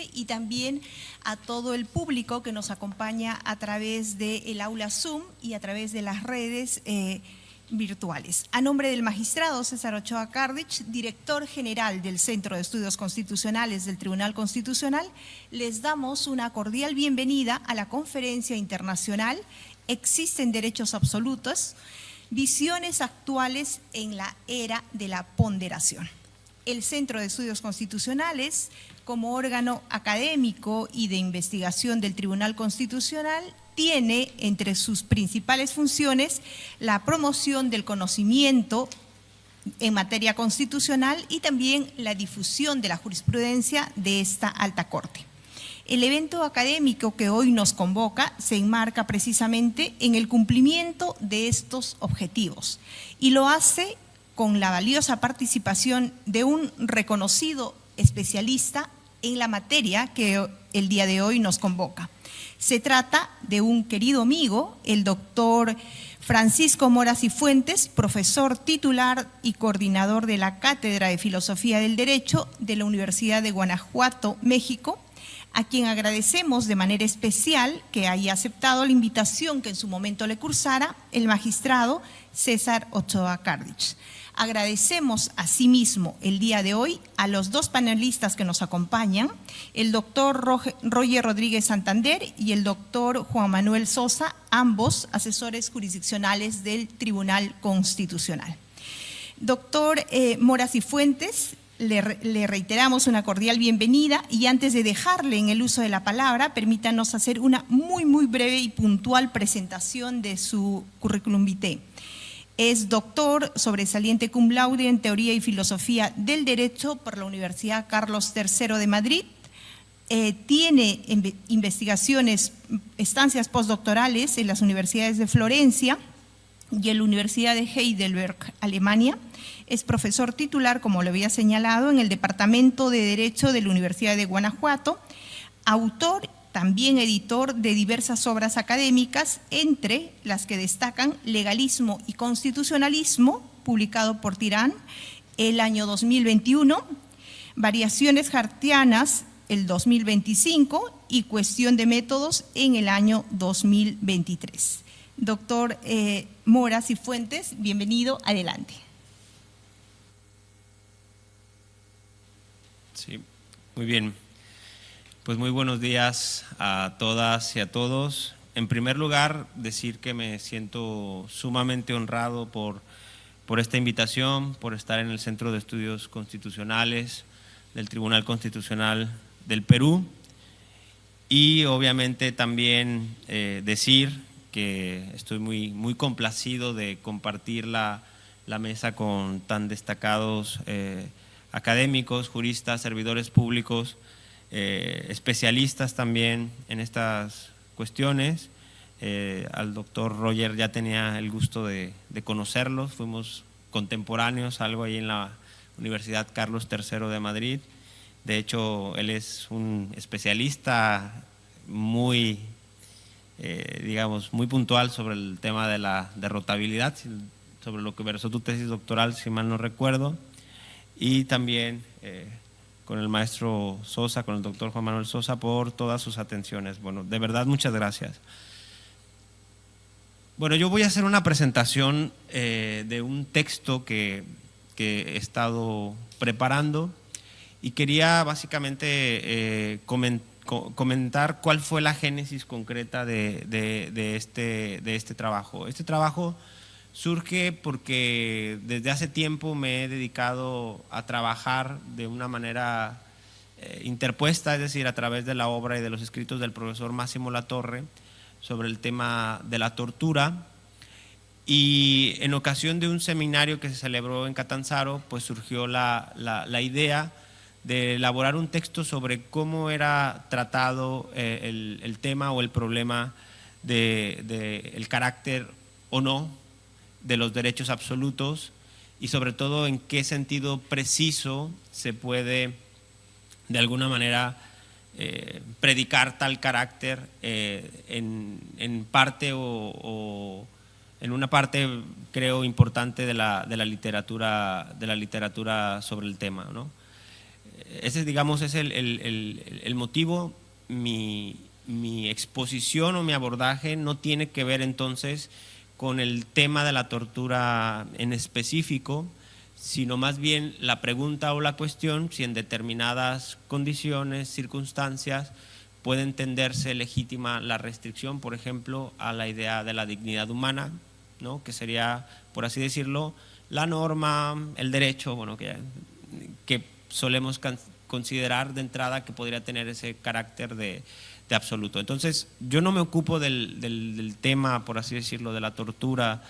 televidente y también a todo el público que nos acompaña a través del aula Zoom y a través de las redes virtuales. A nombre del magistrado César Ochoa Cardich, director general del Centro de Estudios Constitucionales del Tribunal Constitucional, les damos una cordial bienvenida a la conferencia internacional Existen derechos absolutos, visiones actuales en la era de la ponderación. El Centro de Estudios Constitucionales, como órgano académico y de investigación del Tribunal Constitucional, tiene entre sus principales funciones la promoción del conocimiento en materia constitucional y también la difusión de la jurisprudencia de esta alta corte. El evento académico que hoy nos convoca se enmarca precisamente en el cumplimiento de estos objetivos y lo hace con la valiosa participación de un reconocido especialista en la materia que el día de hoy nos convoca. Se trata de un querido amigo, el doctor Francisco Mora Cifuentes, profesor titular y coordinador de la Cátedra de Filosofía del Derecho de la Universidad de Guanajuato, México, a quien agradecemos de manera especial que haya aceptado la invitación que en su momento le cursara el magistrado César Ochoa Cardich. Agradecemos asimismo el día de hoy a los dos panelistas que nos acompañan, el doctor Roger Rodríguez Santander y el doctor Juan Manuel Sosa, ambos asesores jurisdiccionales del Tribunal Constitucional. Doctor Mora Cifuentes, le reiteramos una cordial bienvenida y antes de dejarle en el uso de la palabra, permítanos hacer una muy breve y puntual presentación de su currículum vitae. Es doctor sobresaliente cum laude en Teoría y Filosofía del Derecho por la Universidad Carlos III de Madrid. Tiene investigaciones, estancias postdoctorales en las universidades de Florencia y en la Universidad de Heidelberg, Alemania. Es profesor titular, como lo había señalado, en el Departamento de Derecho de la Universidad de Guanajuato, autor también editor de diversas obras académicas, entre las que destacan Legalismo y Constitucionalismo, publicado por Tirán el año 2021, Variaciones Hartianas el 2025 y Cuestión de Métodos en el año 2023. Doctor Mora Cifuentes, bienvenido, adelante. Sí, muy bien. Pues muy buenos días a todas y a todos. En primer lugar, decir que me siento sumamente honrado por esta invitación, por estar en el Centro de Estudios Constitucionales del Tribunal Constitucional del Perú y obviamente también decir que estoy muy complacido de compartir la mesa con tan destacados académicos, juristas, servidores públicos, especialistas también en estas cuestiones. Al doctor Roger ya tenía el gusto de conocerlos, fuimos contemporáneos, algo ahí en la Universidad Carlos III de Madrid. De hecho, él es un especialista muy, digamos, muy puntual sobre el tema de la derrotabilidad, sobre lo que versó tu tesis doctoral, si mal no recuerdo, y también con el maestro Sosa, con el doctor Juan Manuel Sosa, por todas sus atenciones. Bueno, de verdad, muchas gracias. Bueno, yo voy a hacer una presentación de un texto que he estado preparando y quería básicamente comentar cuál fue la génesis concreta de este trabajo. Este trabajo surge porque desde hace tiempo me he dedicado a trabajar de una manera interpuesta, es decir, a través de la obra y de los escritos del profesor Máximo Latorre sobre el tema de la tortura, y en ocasión de un seminario que se celebró en Catanzaro, pues surgió la idea de elaborar un texto sobre cómo era tratado el tema o el problema del carácter o no de los derechos absolutos y sobre todo en qué sentido preciso se puede de alguna manera predicar tal carácter en parte o en una parte, creo, importante de la literatura sobre el tema, ¿no? ese, digamos, es el motivo. Mi exposición o mi abordaje no tiene que ver entonces con el tema de la tortura en específico, sino más bien la pregunta o la cuestión si en determinadas condiciones, circunstancias, puede entenderse legítima la restricción, por ejemplo, a la idea de la dignidad humana, ¿no? Que sería, por así decirlo, la norma, el derecho, bueno, que solemos considerar de entrada que podría tener ese carácter de absoluto. Entonces, yo no me ocupo del tema, por así decirlo, de la tortura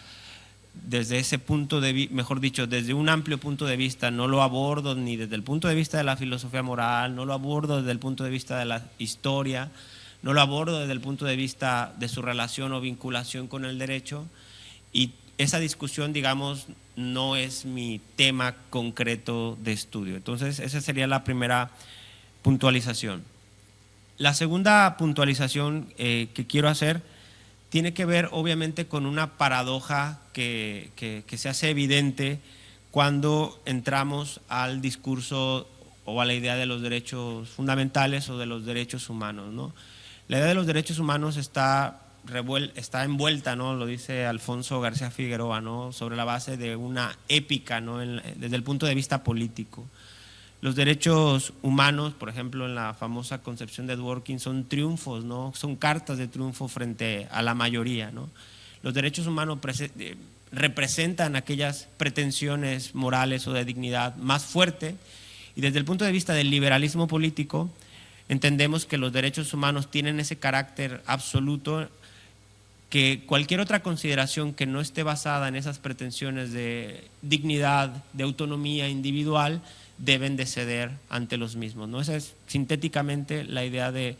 desde ese punto de vista, mejor dicho, desde un amplio punto de vista. No lo abordo ni desde el punto de vista de la filosofía moral, no lo abordo desde el punto de vista de la historia, no lo abordo desde el punto de vista de su relación o vinculación con el derecho, y esa discusión, digamos, no es mi tema concreto de estudio. Entonces, esa sería la primera puntualización. La segunda puntualización que quiero hacer tiene que ver, obviamente, con una paradoja que se hace evidente cuando entramos al discurso o a la idea de los derechos fundamentales o de los derechos humanos, ¿no? La idea de los derechos humanos está envuelta, ¿no? Lo dice Alfonso García Figueroa, ¿no? Sobre la base de una épica, ¿no? Desde el punto de vista político. Los derechos humanos, por ejemplo, en la famosa concepción de Dworkin, son triunfos, ¿no? Son cartas de triunfo frente a la mayoría, ¿no? Los derechos humanos representan aquellas pretensiones morales o de dignidad más fuerte, y desde el punto de vista del liberalismo político entendemos que los derechos humanos tienen ese carácter absoluto, que cualquier otra consideración que no esté basada en esas pretensiones de dignidad, de autonomía individual, deben de ceder ante los mismos, ¿no? Esa es sintéticamente la idea de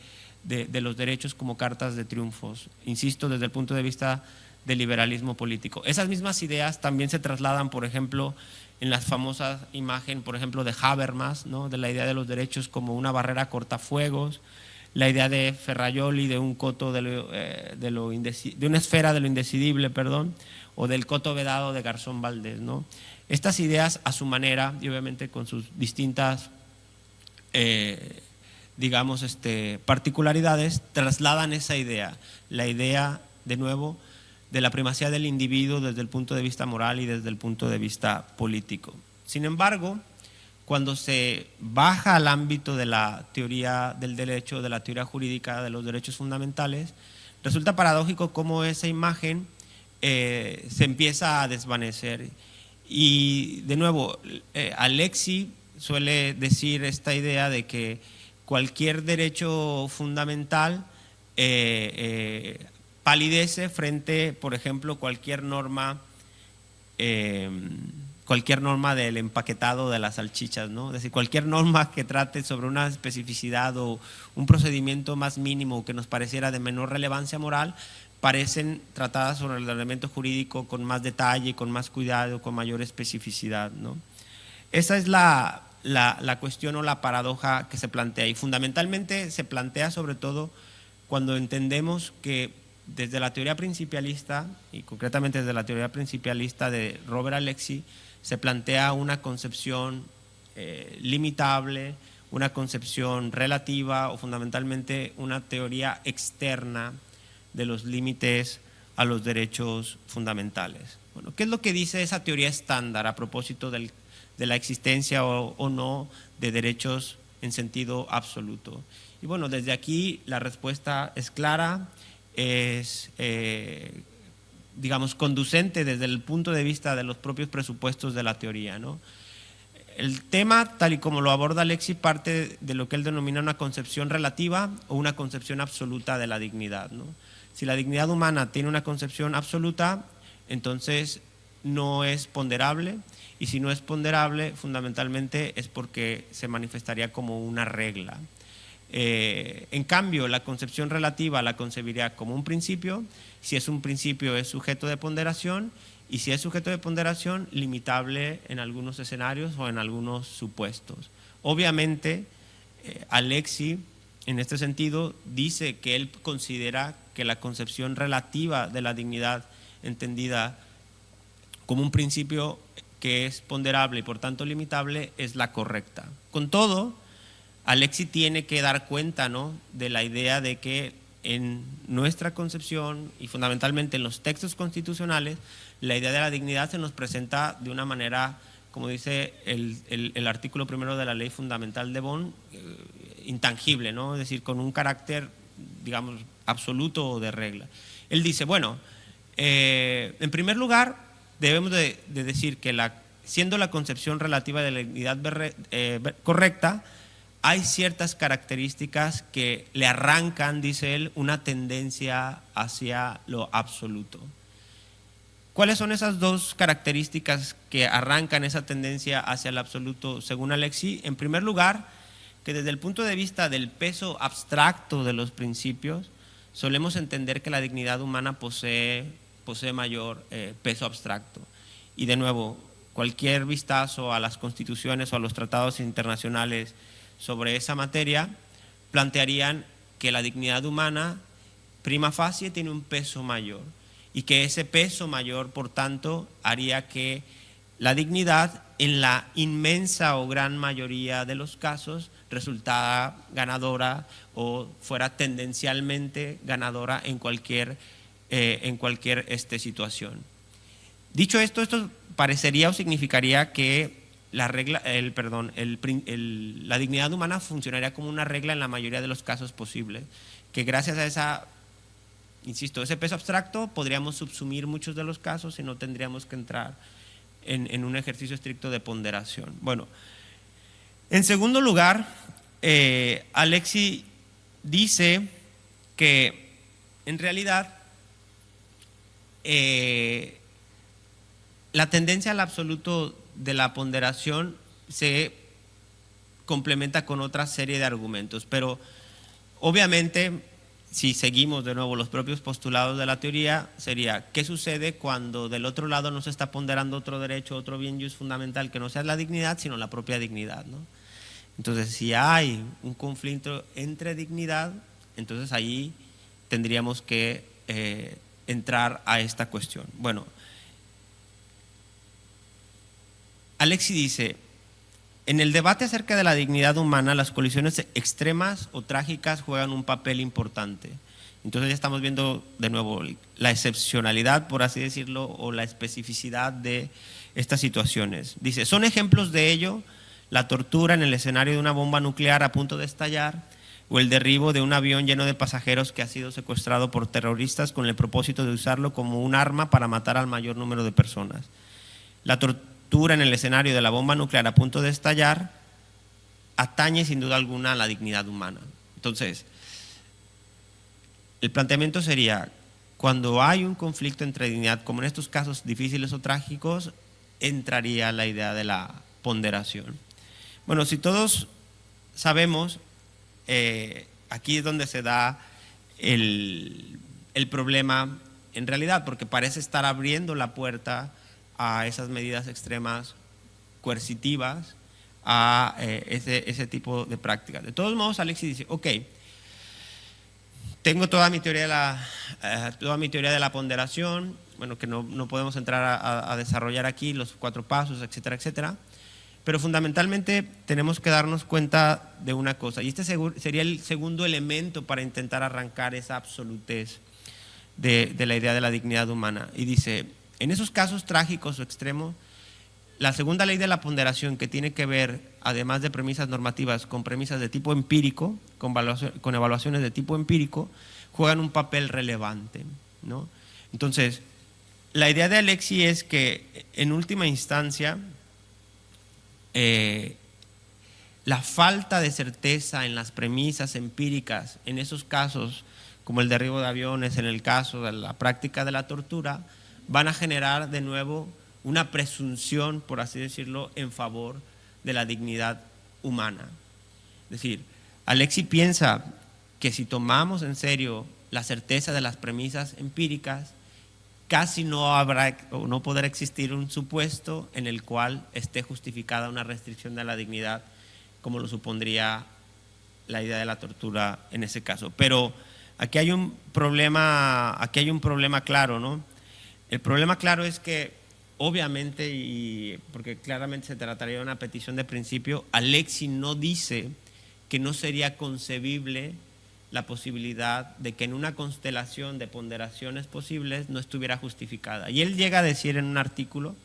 los derechos como cartas de triunfos, insisto, desde el punto de vista del liberalismo político. Esas mismas ideas también se trasladan, por ejemplo, en la famosa imagen, por ejemplo, de Habermas, ¿no? De la idea de los derechos como una barrera cortafuegos, la idea de Ferrajoli de un coto de una esfera de lo indecidible, perdón, o del coto vedado de Garzón Valdés, ¿no? Estas ideas, a su manera y obviamente con sus distintas digamos, particularidades, trasladan esa idea, la idea, de nuevo, de la primacía del individuo desde el punto de vista moral y desde el punto de vista político. Sin embargo, cuando se baja al ámbito de la teoría del derecho, de la teoría jurídica de los derechos fundamentales, resulta paradójico cómo esa imagen se empieza a desvanecer. Y de nuevo, Alexis suele decir esta idea de que cualquier derecho fundamental palidece frente, por ejemplo, cualquier norma del empaquetado de las salchichas, ¿no? Es decir, cualquier norma que trate sobre una especificidad o un procedimiento más mínimo que nos pareciera de menor relevancia moral, parecen tratadas sobre el elemento jurídico con más detalle, con más cuidado, con mayor especificidad, ¿no? Esa es la cuestión o la paradoja que se plantea, y fundamentalmente se plantea sobre todo cuando entendemos que desde la teoría principialista, y concretamente desde la teoría principialista de Robert Alexis, se plantea una concepción limitable, una concepción relativa o fundamentalmente una teoría externa de los límites a los derechos fundamentales. Bueno, ¿qué es lo que dice esa teoría estándar a propósito de la existencia o no de derechos en sentido absoluto? Y bueno, desde aquí la respuesta es clara, es digamos, conducente desde el punto de vista de los propios presupuestos de la teoría, ¿no? El tema, tal y como lo aborda Alexis, parte de lo que él denomina una concepción relativa o una concepción absoluta de la dignidad, ¿no? Si la dignidad humana tiene una concepción absoluta, entonces no es ponderable, y si no es ponderable, fundamentalmente es porque se manifestaría como una regla. En cambio, la concepción relativa la concebiría como un principio. Si es un principio, es sujeto de ponderación, y si es sujeto de ponderación, limitable en algunos escenarios o en algunos supuestos. Obviamente, Alexis, en este sentido, dice que él considera que la concepción relativa de la dignidad, entendida como un principio que es ponderable y por tanto limitable, es la correcta. Con todo, Alexis tiene que dar cuenta, ¿no?, de la idea de que en nuestra concepción y fundamentalmente en los textos constitucionales, la idea de la dignidad se nos presenta de una manera, como dice el artículo primero de la Ley Fundamental de Bonn, intangible, ¿no?, es decir, con un carácter, digamos, absoluto o de regla. Él dice, bueno, en primer lugar, debemos de decir que siendo la concepción relativa de la dignidad correcta, hay ciertas características que le arrancan, dice él, una tendencia hacia lo absoluto. ¿Cuáles son esas dos características que arrancan esa tendencia hacia el absoluto según Alexis? En primer lugar, que desde el punto de vista del peso abstracto de los principios, solemos entender que la dignidad humana posee mayor peso abstracto. Y de nuevo, cualquier vistazo a las constituciones o a los tratados internacionales sobre esa materia plantearían que la dignidad humana prima facie tiene un peso mayor y que ese peso mayor, por tanto, haría que la dignidad en la inmensa o gran mayoría de los casos resultara ganadora o fuera tendencialmente ganadora en cualquier situación. Dicho esto parecería o significaría que la dignidad humana funcionaría como una regla en la mayoría de los casos posibles, que gracias a ese peso abstracto podríamos subsumir muchos de los casos y no tendríamos que entrar en un ejercicio estricto de ponderación. Bueno, en segundo lugar, Alexis dice que en realidad la tendencia al absoluto de la ponderación se complementa con otra serie de argumentos, pero obviamente si seguimos de nuevo los propios postulados de la teoría, sería ¿qué sucede cuando del otro lado no se está ponderando otro derecho, otro bien jus fundamental que no sea la dignidad, sino la propia dignidad, ¿no? Entonces, si hay un conflicto entre dignidad, entonces ahí tendríamos que entrar a esta cuestión. Bueno, Alexis dice, en el debate acerca de la dignidad humana, las colisiones extremas o trágicas juegan un papel importante. Entonces ya estamos viendo de nuevo la excepcionalidad, por así decirlo, o la especificidad de estas situaciones. Dice, son ejemplos de ello la tortura en el escenario de una bomba nuclear a punto de estallar o el derribo de un avión lleno de pasajeros que ha sido secuestrado por terroristas con el propósito de usarlo como un arma para matar al mayor número de personas. La tortura en el escenario de la bomba nuclear a punto de estallar atañe sin duda alguna a la dignidad humana. Entonces, el planteamiento sería, cuando hay un conflicto entre dignidad, como en estos casos difíciles o trágicos, entraría la idea de la ponderación. Bueno, si todos sabemos, aquí es donde se da el problema en realidad, porque parece estar abriendo la puerta a esas medidas extremas coercitivas, a ese tipo de prácticas. De todos modos, Alexis dice, ok, tengo toda mi teoría de la ponderación, bueno, que no podemos entrar a desarrollar aquí los 4 pasos, etcétera, etcétera, pero fundamentalmente tenemos que darnos cuenta de una cosa, y este sería el segundo elemento para intentar arrancar esa absolutez de la idea de la dignidad humana. Y dice, en esos casos trágicos o extremos, la segunda ley de la ponderación, que tiene que ver, además de premisas normativas, con premisas de tipo empírico, con evaluaciones de tipo empírico, juegan un papel relevante, ¿no? Entonces, la idea de Alexis es que, en última instancia, la falta de certeza en las premisas empíricas, en esos casos, como el derribo de aviones, en el caso de la práctica de la tortura, van a generar de nuevo una presunción, por así decirlo, en favor de la dignidad humana. Es decir, Alexis piensa que si tomamos en serio la certeza de las premisas empíricas, casi no habrá o no podrá existir un supuesto en el cual esté justificada una restricción de la dignidad, como lo supondría la idea de la tortura en ese caso. Pero aquí hay un problema claro, ¿no? El problema claro es que, obviamente, y porque claramente se trataría de una petición de principio, Alexis no dice que no sería concebible la posibilidad de que en una constelación de ponderaciones posibles no estuviera justificada. Y él llega a decir en un artículo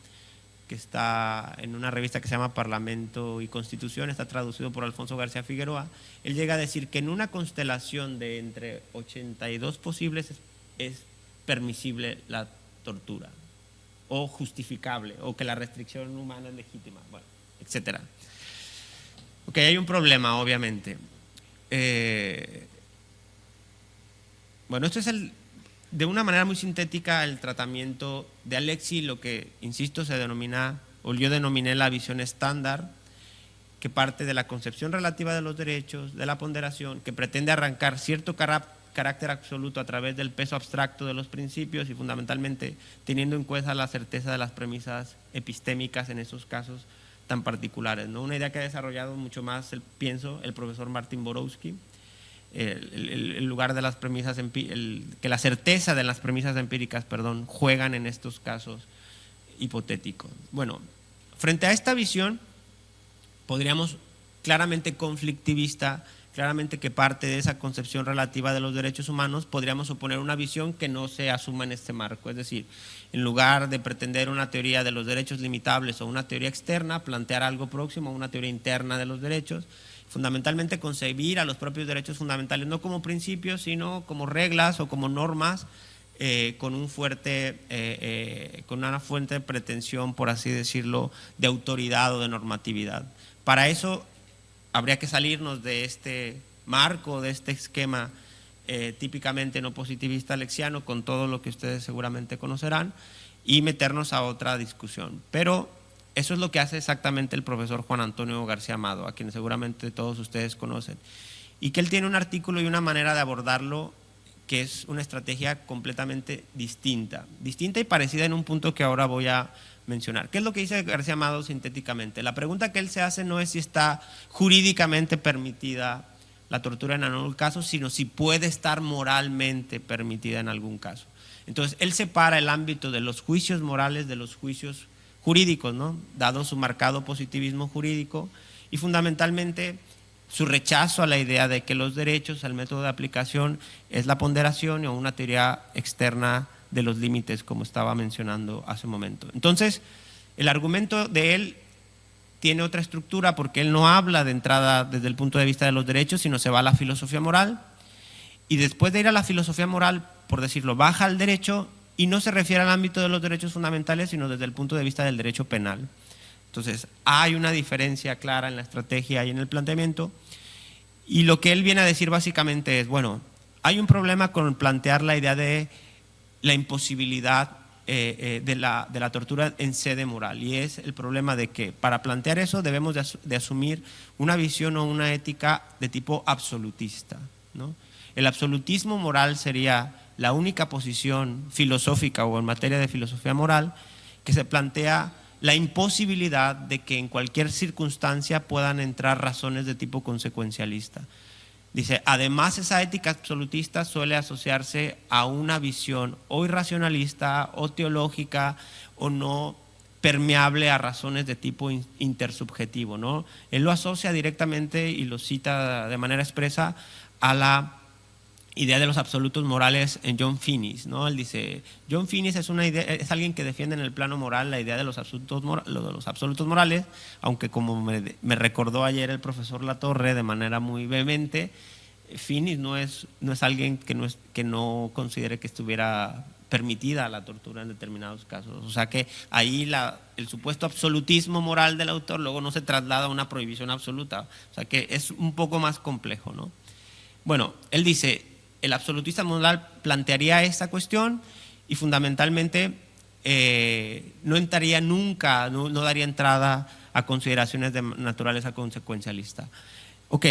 que está en una revista que se llama Parlamento y Constitución, está traducido por Alfonso García Figueroa, él llega a decir que en una constelación de entre 82 posibles es permisible la tortura, o justificable, o que la restricción humana es legítima, bueno, etcétera. Ok, hay un problema, obviamente. Bueno, esto es de una manera muy sintética el tratamiento de Alexis, lo que, insisto, se denomina, o yo denominé la visión estándar, que parte de la concepción relativa de los derechos, de la ponderación, que pretende arrancar cierto carácter absoluto a través del peso abstracto de los principios y fundamentalmente teniendo en cuenta la certeza de las premisas epistémicas en esos casos tan particulares, ¿no? Una idea que ha desarrollado mucho más, pienso, el profesor Martin Borowski, el lugar de las premisas, que la certeza de las premisas empíricas, juegan en estos casos hipotéticos. Bueno, frente a esta visión, podríamos claramente conflictivista, claramente que parte de esa concepción relativa de los derechos humanos, podríamos oponer una visión que no se asuma en este marco, es decir, en lugar de pretender una teoría de los derechos limitables o una teoría externa, plantear algo próximo a una teoría interna de los derechos, fundamentalmente concebir a los propios derechos fundamentales no como principios, sino como reglas o como normas con una fuerte pretensión, por así decirlo, de autoridad o de normatividad. Para eso habría que salirnos de este marco, de este esquema típicamente no positivista alexiano, con todo lo que ustedes seguramente conocerán, y meternos a otra discusión. Pero eso es lo que hace exactamente el profesor Juan Antonio García Amado, a quien seguramente todos ustedes conocen, y que él tiene un artículo y una manera de abordarlo que es una estrategia completamente distinta y parecida en un punto que ahora voy a mencionar. ¿Qué es lo que dice García Amado sintéticamente? La pregunta que él se hace no es si está jurídicamente permitida la tortura en algún caso, sino si puede estar moralmente permitida en algún caso. Entonces, él separa el ámbito de los juicios morales de los juicios jurídicos, ¿no? Dado su marcado positivismo jurídico y fundamentalmente su rechazo a la idea de que los derechos, al método de aplicación, es la ponderación o una teoría externa de los límites, como estaba mencionando hace un momento. Entonces, el argumento de él tiene otra estructura porque él no habla de entrada desde el punto de vista de los derechos, sino se va a la filosofía moral y después de ir a la filosofía moral, por decirlo, baja al derecho y no se refiere al ámbito de los derechos fundamentales, sino desde el punto de vista del derecho penal. Entonces, hay una diferencia clara en la estrategia y en el planteamiento, y lo que él viene a decir básicamente es, bueno, hay un problema con plantear la idea de la imposibilidad de la tortura en sede moral, y es el problema de que para plantear eso debemos de asumir una visión o una ética de tipo absolutista, ¿no? El absolutismo moral sería la única posición filosófica o en materia de filosofía moral que se plantea la imposibilidad de que en cualquier circunstancia puedan entrar razones de tipo consecuencialista. Dice, además esa ética absolutista suele asociarse a una visión o irracionalista o teológica o no permeable a razones de tipo intersubjetivo, ¿no? Él lo asocia directamente y lo cita de manera expresa a la idea de los absolutos morales en John Finnis, ¿no? Él dice, John Finnis es alguien que defiende en el plano moral la idea de los absolutos morales, aunque como me recordó ayer el profesor Latorre de manera muy vehemente, Finnis no es alguien que no considere que estuviera permitida la tortura en determinados casos. O sea que ahí el supuesto absolutismo moral del autor luego no se traslada a una prohibición absoluta. O sea que es un poco más complejo, ¿no? Bueno, él dice, el absolutista moral plantearía esta cuestión y fundamentalmente no entraría nunca, no daría entrada a consideraciones de naturaleza consecuencialista. Ok,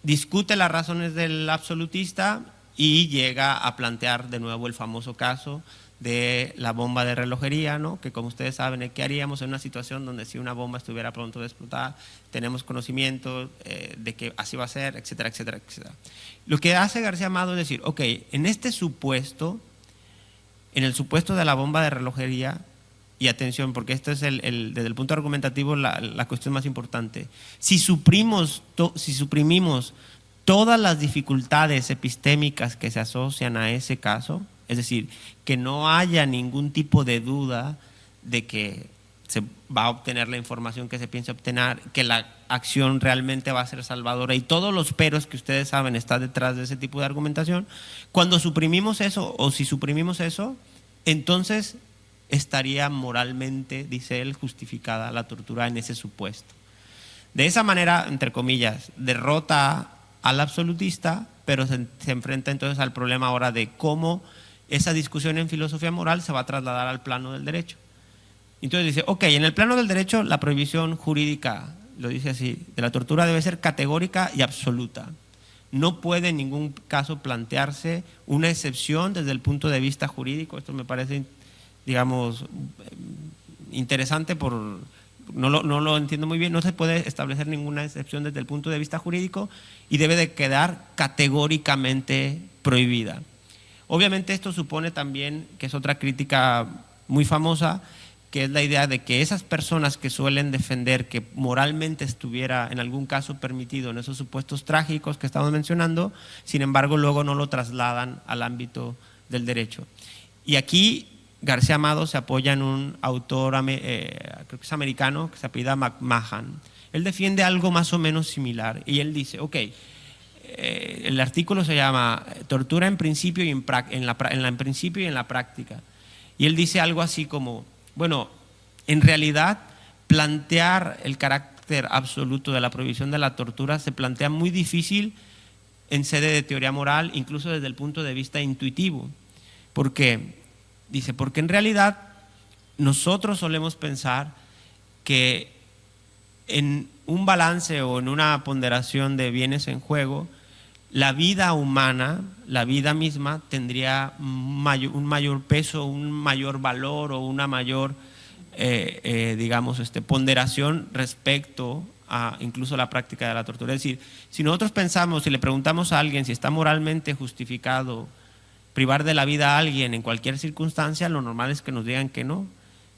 discute las razones del absolutista y llega a plantear de nuevo el famoso caso de la bomba de relojería, ¿no? Que como ustedes saben, ¿qué haríamos en una situación donde si una bomba estuviera pronto de explotar? Tenemos conocimiento de que así va a ser, etcétera, etcétera, etcétera. Lo que hace García Amado es decir, ok, en este supuesto, en el supuesto de la bomba de relojería, y atención, porque esto es desde el punto argumentativo la cuestión más importante. Si suprimimos todas las dificultades epistémicas que se asocian a ese caso, es decir, que no haya ningún tipo de duda de que se va a obtener la información que se piensa obtener, que la acción realmente va a ser salvadora y todos los peros que ustedes saben están detrás de ese tipo de argumentación, cuando suprimimos eso o si suprimimos eso, entonces estaría moralmente, dice él, justificada la tortura en ese supuesto. De esa manera, entre comillas, derrota al absolutista, pero se enfrenta entonces al problema ahora de cómo esa discusión en filosofía moral se va a trasladar al plano del derecho. Entonces dice, ok, en el plano del derecho la prohibición jurídica, lo dice así, de la tortura debe ser categórica y absoluta. No puede en ningún caso plantearse una excepción desde el punto de vista jurídico. Esto me parece, digamos, interesante no lo entiendo muy bien. No se puede establecer ninguna excepción desde el punto de vista jurídico y debe de quedar categóricamente prohibida. Obviamente esto supone también, que es otra crítica muy famosa, que es la idea de que esas personas que suelen defender que moralmente estuviera en algún caso permitido en esos supuestos trágicos que estamos mencionando, sin embargo luego no lo trasladan al ámbito del derecho. Y aquí García Amado se apoya en un autor, creo que es americano, que se apellida McMahon. Él defiende algo más o menos similar y él dice, ok, el artículo se llama Tortura en principio y en principio y en la práctica. Y él dice algo así como, bueno, en realidad plantear el carácter absoluto de la prohibición de la tortura se plantea muy difícil en sede de teoría moral, incluso desde el punto de vista intuitivo. ¿Por qué? Dice, porque en realidad nosotros solemos pensar que en un balance o en una ponderación de bienes en juego, la vida humana, la vida misma, tendría un mayor peso, un mayor valor o una mayor, digamos, ponderación respecto a incluso la práctica de la tortura. Es decir, si nosotros pensamos, si le preguntamos a alguien si está moralmente justificado privar de la vida a alguien en cualquier circunstancia, lo normal es que nos digan que no,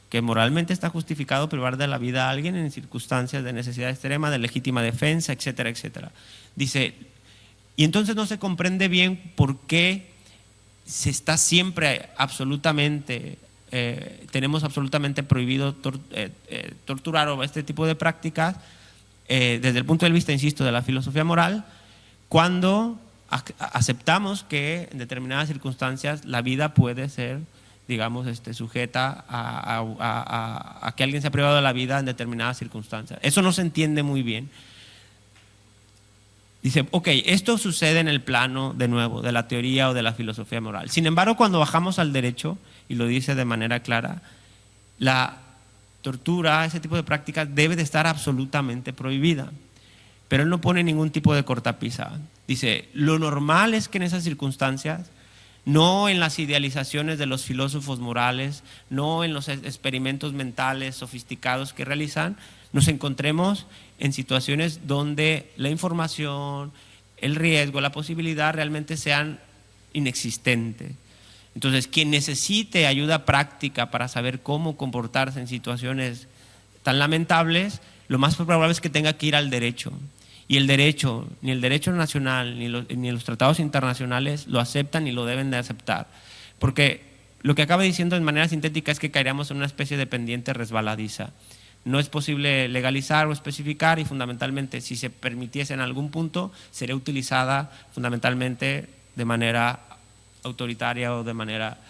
que moralmente está justificado privar de la vida a alguien en circunstancias de necesidad extrema, de legítima defensa, etcétera, etcétera. Dice, y entonces no se comprende bien por qué se está siempre absolutamente, tenemos absolutamente prohibido torturar o este tipo de prácticas desde el punto de vista, insisto, de la filosofía moral, cuando aceptamos que en determinadas circunstancias la vida puede ser, digamos, sujeta a que alguien se ha privado de la vida en determinadas circunstancias. Eso no se entiende muy bien. Dice, ok, esto sucede en el plano, de nuevo, de la teoría o de la filosofía moral. Sin embargo, cuando bajamos al derecho, y lo dice de manera clara, la tortura, ese tipo de prácticas debe de estar absolutamente prohibida. Pero él no pone ningún tipo de cortapisa. Dice, lo normal es que en esas circunstancias, no en las idealizaciones de los filósofos morales, no en los experimentos mentales sofisticados que realizan, nos encontremos en situaciones donde la información, el riesgo, la posibilidad realmente sean inexistentes. Entonces, quien necesite ayuda práctica para saber cómo comportarse en situaciones tan lamentables, lo más probable es que tenga que ir al derecho. Y el derecho, ni el derecho nacional, ni los tratados internacionales lo aceptan ni lo deben de aceptar. Porque lo que acaba diciendo de manera sintética es que caeríamos en una especie de pendiente resbaladiza. No es posible legalizar o especificar y fundamentalmente si se permitiese en algún punto sería utilizada fundamentalmente de manera autoritaria o de manera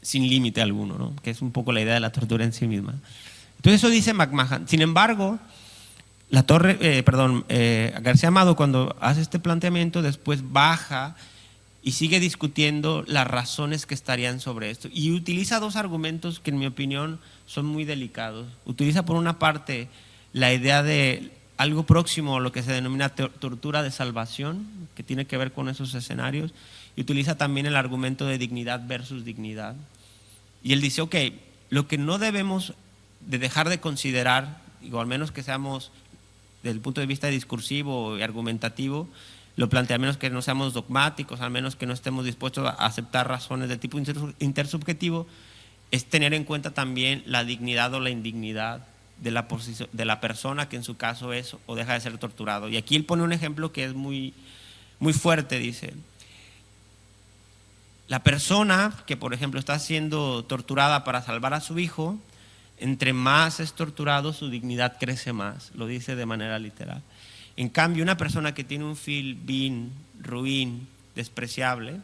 sin límite alguno, ¿no? Que es un poco la idea de la tortura en sí misma. Entonces eso dice McMahon. Sin embargo, García Amado cuando hace este planteamiento después baja y sigue discutiendo las razones que estarían sobre esto y utiliza dos argumentos que en mi opinión son muy delicados. Utiliza por una parte la idea de algo próximo a lo que se denomina tortura de salvación, que tiene que ver con esos escenarios, y utiliza también el argumento de dignidad versus dignidad. Y él dice, ok, lo que no debemos de dejar de considerar, digo, al menos que seamos desde el punto de vista discursivo y argumentativo, lo plantea, al menos que no seamos dogmáticos, al menos que no estemos dispuestos a aceptar razones de tipo intersubjetivo, es tener en cuenta también la dignidad o la indignidad de la persona que en su caso es o deja de ser torturado. Y aquí él pone un ejemplo que es muy, muy fuerte, dice: la persona que, por ejemplo, está siendo torturada para salvar a su hijo, entre más es torturado, su dignidad crece más, lo dice de manera literal. En cambio, una persona que tiene un vil, ruin, despreciable,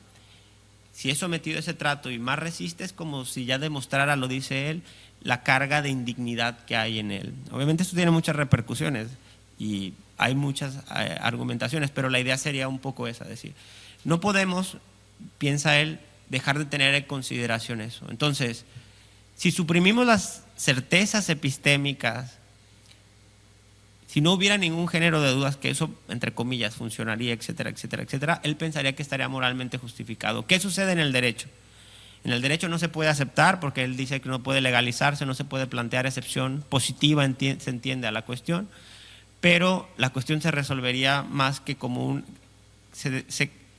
si es sometido a ese trato y más resiste, es como si ya demostrara, lo dice él, la carga de indignidad que hay en él. Obviamente esto tiene muchas repercusiones y hay muchas argumentaciones, pero la idea sería un poco esa, decir, no podemos, piensa él, dejar de tener en consideración eso. Entonces, si suprimimos las certezas epistémicas, si no hubiera ningún género de dudas que eso, entre comillas, funcionaría, etcétera, etcétera, etcétera, él pensaría que estaría moralmente justificado. ¿Qué sucede en el derecho? En el derecho no se puede aceptar porque él dice que no puede legalizarse, no se puede plantear excepción positiva, se entiende a la cuestión, pero la cuestión se resolvería más que como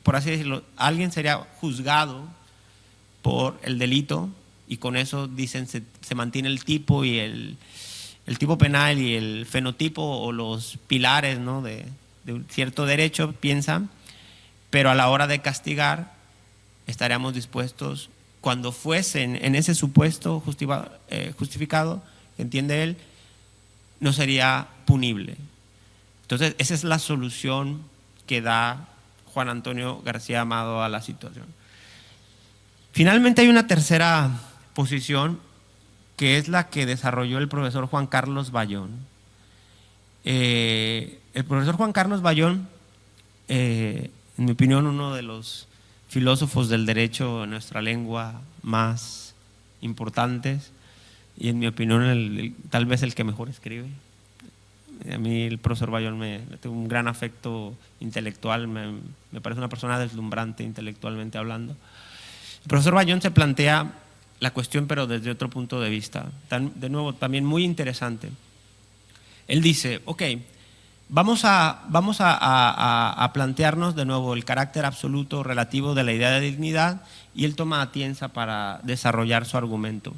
por así decirlo, alguien sería juzgado por el delito y con eso dicen se mantiene el tipo y el tipo penal y el fenotipo o los pilares, ¿no?, de un cierto derecho, piensan, pero a la hora de castigar estaríamos dispuestos, cuando fuesen en ese supuesto justificado, entiende él, no sería punible. Entonces esa es la solución que da Juan Antonio García Amado a la situación. Finalmente hay una tercera posición que es la que desarrolló el profesor Juan Carlos Bayón. El profesor Juan Carlos Bayón, en mi opinión, uno de los filósofos del derecho en nuestra lengua más importantes y en mi opinión tal vez el que mejor escribe. A mí el profesor Bayón me tengo un gran afecto intelectual, me parece una persona deslumbrante intelectualmente hablando. El profesor Bayón se plantea la cuestión, pero desde otro punto de vista, de nuevo también muy interesante. Él dice, ok, vamos a plantearnos de nuevo el carácter absoluto relativo de la idea de dignidad, y él toma Atienza para desarrollar su argumento.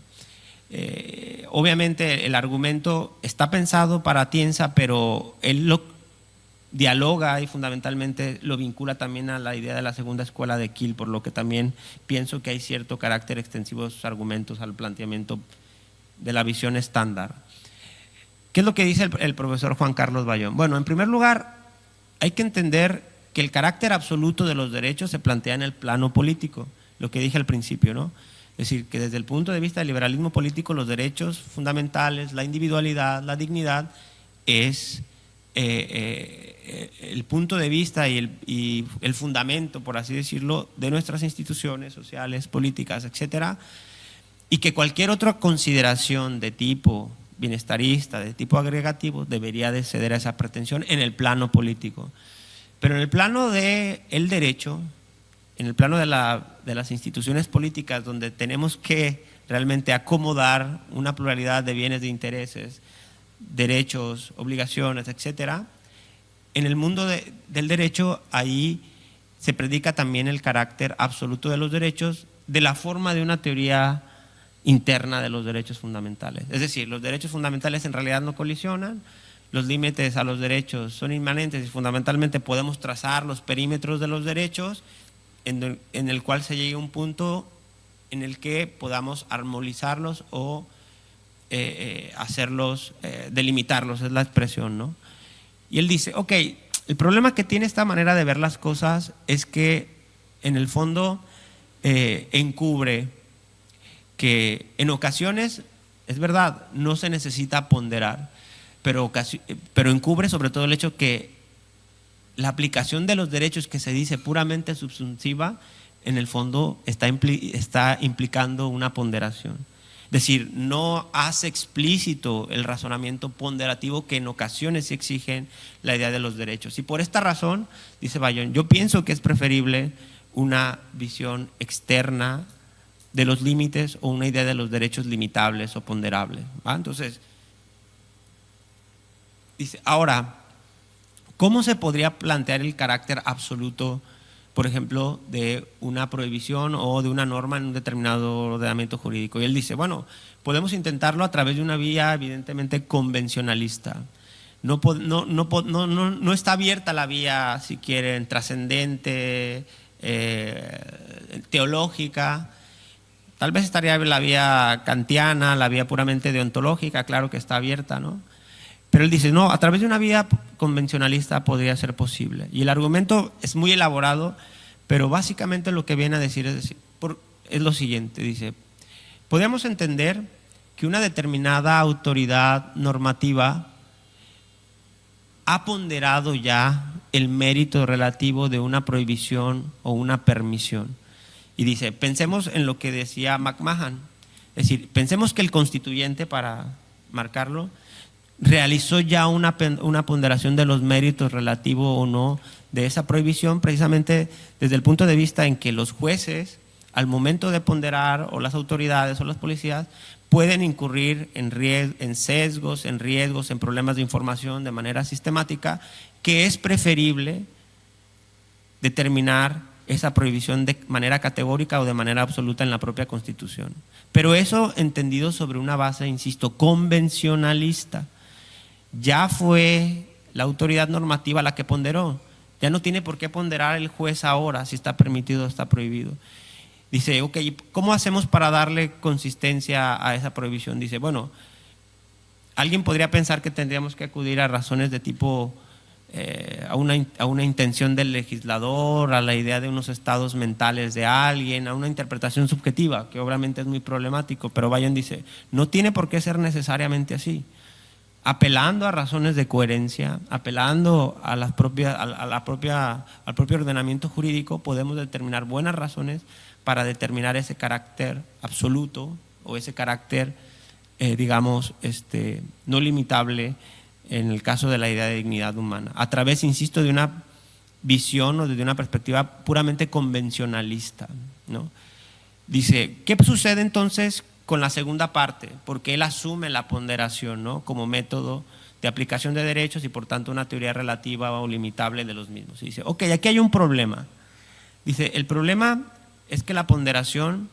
Obviamente el argumento está pensado para Atienza, pero él lo dialoga y fundamentalmente lo vincula también a la idea de la segunda escuela de Kiel, por lo que también pienso que hay cierto carácter extensivo de sus argumentos al planteamiento de la visión estándar. ¿Qué es lo que dice el profesor Juan Carlos Bayón? Bueno, en primer lugar, hay que entender que el carácter absoluto de los derechos se plantea en el plano político, lo que dije al principio, ¿no? Es decir, que desde el punto de vista del liberalismo político, los derechos fundamentales, la individualidad, la dignidad, es el punto de vista y el fundamento, por así decirlo, de nuestras instituciones sociales, políticas, etcétera, y que cualquier otra consideración de tipo bienestarista, de tipo agregativo, debería de ceder a esa pretensión en el plano político. Pero en el plano del derecho, en el plano de las instituciones políticas, donde tenemos que realmente acomodar una pluralidad de bienes, de intereses, derechos, obligaciones, etcétera, en el mundo del derecho, ahí se predica también el carácter absoluto de los derechos de la forma de una teoría interna de los derechos fundamentales. Es decir, los derechos fundamentales en realidad no colisionan, los límites a los derechos son inmanentes y fundamentalmente podemos trazar los perímetros de los derechos en el cual se llegue a un punto en el que podamos armonizarlos o hacerlos, delimitarlos, es la expresión, ¿no? Y él dice, ok, el problema que tiene esta manera de ver las cosas es que en el fondo encubre que en ocasiones, es verdad, no se necesita ponderar, pero encubre sobre todo el hecho que la aplicación de los derechos que se dice puramente subsuntiva, en el fondo está implicando una ponderación. Es decir, no hace explícito el razonamiento ponderativo que en ocasiones sí exigen la idea de los derechos. Y por esta razón, dice Bayón, yo pienso que es preferible una visión externa de los límites o una idea de los derechos limitables o ponderables, ¿va? Entonces, dice, ahora, ¿cómo se podría plantear el carácter absoluto por ejemplo, de una prohibición o de una norma en un determinado ordenamiento jurídico. Y él dice, bueno, podemos intentarlo a través de una vía evidentemente convencionalista. No está abierta la vía, si quieren, trascendente, teológica. Tal vez estaría la vía kantiana, la vía puramente deontológica, claro que está abierta, ¿no? Pero él dice, no, a través de una vía convencionalista podría ser posible. Y el argumento es muy elaborado, pero básicamente lo que viene a decir es lo siguiente, dice, podemos entender que una determinada autoridad normativa ha ponderado ya el mérito relativo de una prohibición o una permisión. Y dice, pensemos en lo que decía McMahon, es decir, pensemos que el constituyente, para marcarlo, realizó ya una ponderación de los méritos relativos o no de esa prohibición, precisamente desde el punto de vista en que los jueces, al momento de ponderar, o las autoridades o las policías, pueden incurrir en sesgos, en riesgos, en problemas de información de manera sistemática, que es preferible determinar esa prohibición de manera categórica o de manera absoluta en la propia Constitución. Pero eso entendido sobre una base, insisto, convencionalista. Ya fue la autoridad normativa la que ponderó. Ya no tiene por qué ponderar el juez ahora si está permitido o está prohibido. Dice, ok, ¿cómo hacemos para darle consistencia a esa prohibición? Dice, bueno, alguien podría pensar que tendríamos que acudir a razones de tipo, a una intención del legislador, a la idea de unos estados mentales de alguien, a una interpretación subjetiva, que obviamente es muy problemático, pero Bayon dice, no tiene por qué ser necesariamente así. Apelando a razones de coherencia, apelando a al propio ordenamiento jurídico, podemos determinar buenas razones para determinar ese carácter absoluto o ese carácter, digamos, no limitable en el caso de la idea de dignidad humana, a través, insisto, de una visión o desde una perspectiva puramente convencionalista, ¿no? Dice, ¿qué sucede entonces con la segunda parte? Porque él asume la ponderación, ¿no?, como método de aplicación de derechos y por tanto una teoría relativa o limitable de los mismos. Y dice, ok, aquí hay un problema. Dice, el problema es que la ponderación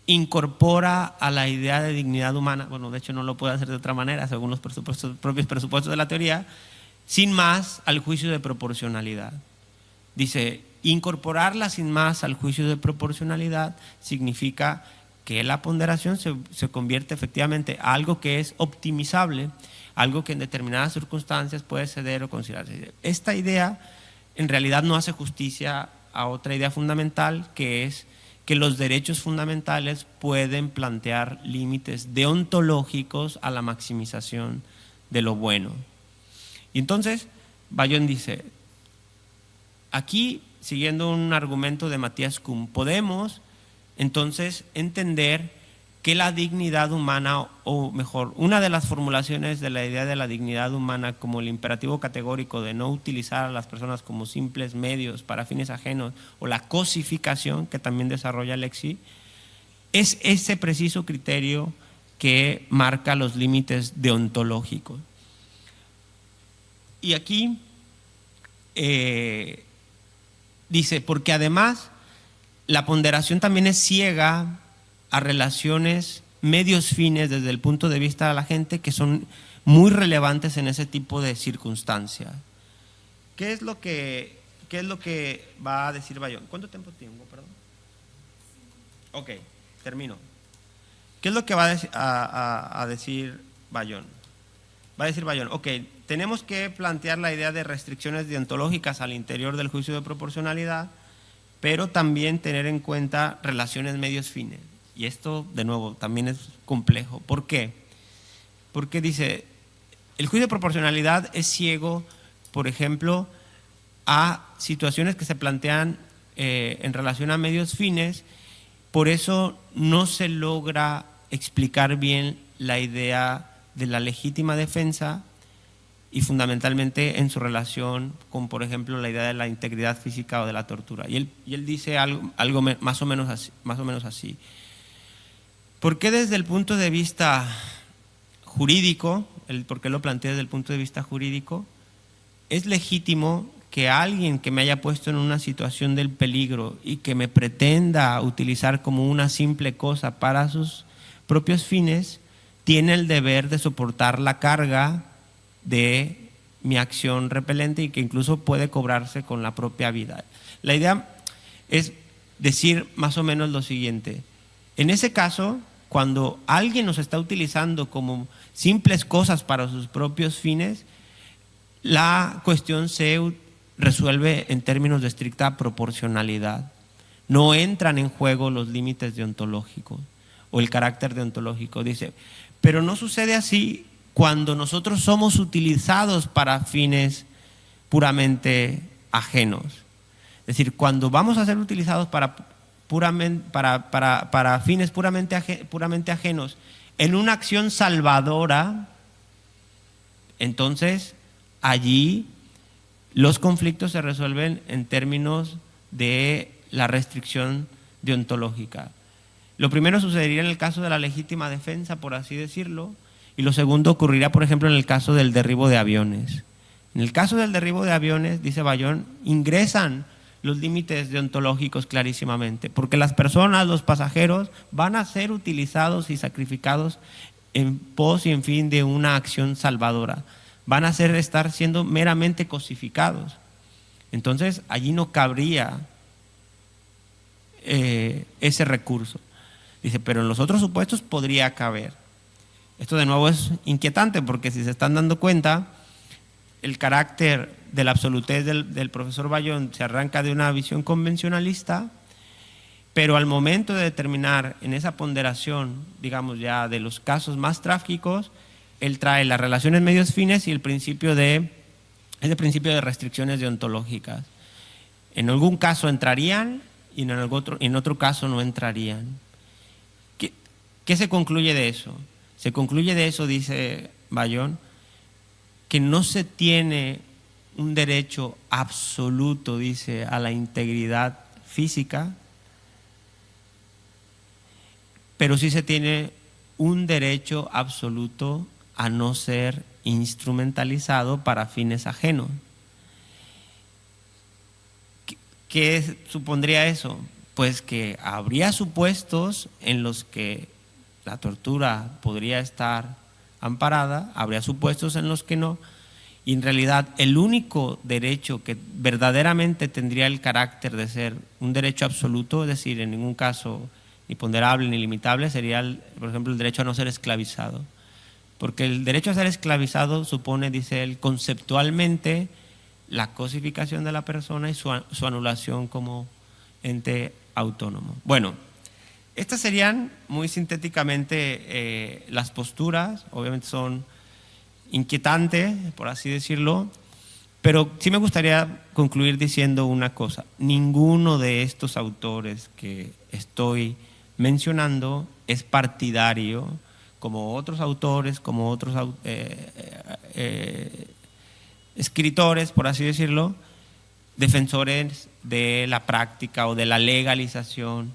incorpora a la idea de dignidad humana, bueno, de hecho no lo puede hacer de otra manera, según los propios presupuestos de la teoría, sin más al juicio de proporcionalidad. Dice, incorporarla sin más al juicio de proporcionalidad significa que la ponderación se convierte efectivamente a algo que es optimizable, algo que en determinadas circunstancias puede ceder o considerarse. Esta idea en realidad no hace justicia a otra idea fundamental, que es que los derechos fundamentales pueden plantear límites deontológicos a la maximización de lo bueno. Y entonces, Bayon dice, aquí, siguiendo un argumento de Matías Kuhn, podemos entonces entender que la dignidad humana, o mejor, una de las formulaciones de la idea de la dignidad humana como el imperativo categórico de no utilizar a las personas como simples medios para fines ajenos, o la cosificación que también desarrolla Lexi, es ese preciso criterio que marca los límites deontológicos. Y aquí dice, porque además la ponderación también es ciega a relaciones medios-fines desde el punto de vista de la gente que son muy relevantes en ese tipo de circunstancias. ¿Qué es lo que va a decir Bayon? ¿Cuánto tiempo tengo, perdón? Ok, termino. ¿Qué es lo que va a decir Bayon? Va a decir Bayon, ok, tenemos que plantear la idea de restricciones deontológicas al interior del juicio de proporcionalidad, pero también tener en cuenta relaciones medios-fines. Y esto, de nuevo, también es complejo. ¿Por qué? Porque dice, el juicio de proporcionalidad es ciego, por ejemplo, a situaciones que se plantean en relación a medios fines, por eso no se logra explicar bien la idea de la legítima defensa y fundamentalmente en su relación con, por ejemplo, la idea de la integridad física o de la tortura. Y él dice algo más o menos así. ¿Por qué desde el punto de vista jurídico, por qué lo plantea desde el punto de vista jurídico, es legítimo que que alguien que me haya puesto en una situación del peligro y que me pretenda utilizar como una simple cosa para sus propios fines, tiene el deber de soportar la carga de mi acción repelente y que incluso puede cobrarse con la propia vida. La idea es decir más o menos lo siguiente: en ese caso, cuando alguien nos está utilizando como simples cosas para sus propios fines, la cuestión se resuelve en términos de estricta proporcionalidad. No entran en juego los límites deontológicos o el carácter deontológico. Dice, pero no sucede así cuando nosotros somos utilizados para fines puramente ajenos. Es decir, cuando vamos a ser utilizados para fines puramente ajenos en una acción salvadora, entonces allí los conflictos se resuelven en términos de la restricción deontológica. Lo primero sucedería en el caso de la legítima defensa, por así decirlo, y lo segundo ocurrirá, por ejemplo, en el caso del derribo de aviones. En el caso del derribo de aviones, dice Bayón, ingresan los límites deontológicos clarísimamente, porque las personas, los pasajeros, van a ser utilizados y sacrificados en pos y en fin de una acción salvadora. Van a estar siendo meramente cosificados. Entonces, allí no cabría ese recurso. Dice, pero en los otros supuestos podría caber. Esto de nuevo es inquietante porque si se están dando cuenta, el carácter de la absolutez del profesor Bayón se arranca de una visión convencionalista, pero al momento de determinar en esa ponderación, digamos ya de los casos más trágicos, él trae las relaciones medios-fines y el principio de restricciones deontológicas. En algún caso entrarían y en otro caso no entrarían. ¿Qué se concluye de eso? Se concluye de eso, dice Bayón, que no se tiene un derecho absoluto, dice, a la integridad física, pero sí se tiene un derecho absoluto a no ser instrumentalizado para fines ajenos. ¿Qué supondría eso? Pues que habría supuestos en los que la tortura podría estar amparada, habría supuestos en los que no, y en realidad el único derecho que verdaderamente tendría el carácter de ser un derecho absoluto, es decir, en ningún caso ni ponderable ni limitable, sería, por ejemplo, el derecho a no ser esclavizado. Porque el derecho a ser esclavizado supone, dice él, conceptualmente la cosificación de la persona y su anulación como ente autónomo. Bueno, estas serían muy sintéticamente las posturas, obviamente son inquietantes, por así decirlo, pero sí me gustaría concluir diciendo una cosa: ninguno de estos autores que estoy mencionando es partidario, como otros autores, como otros escritores, por así decirlo, defensores de la práctica o de la legalización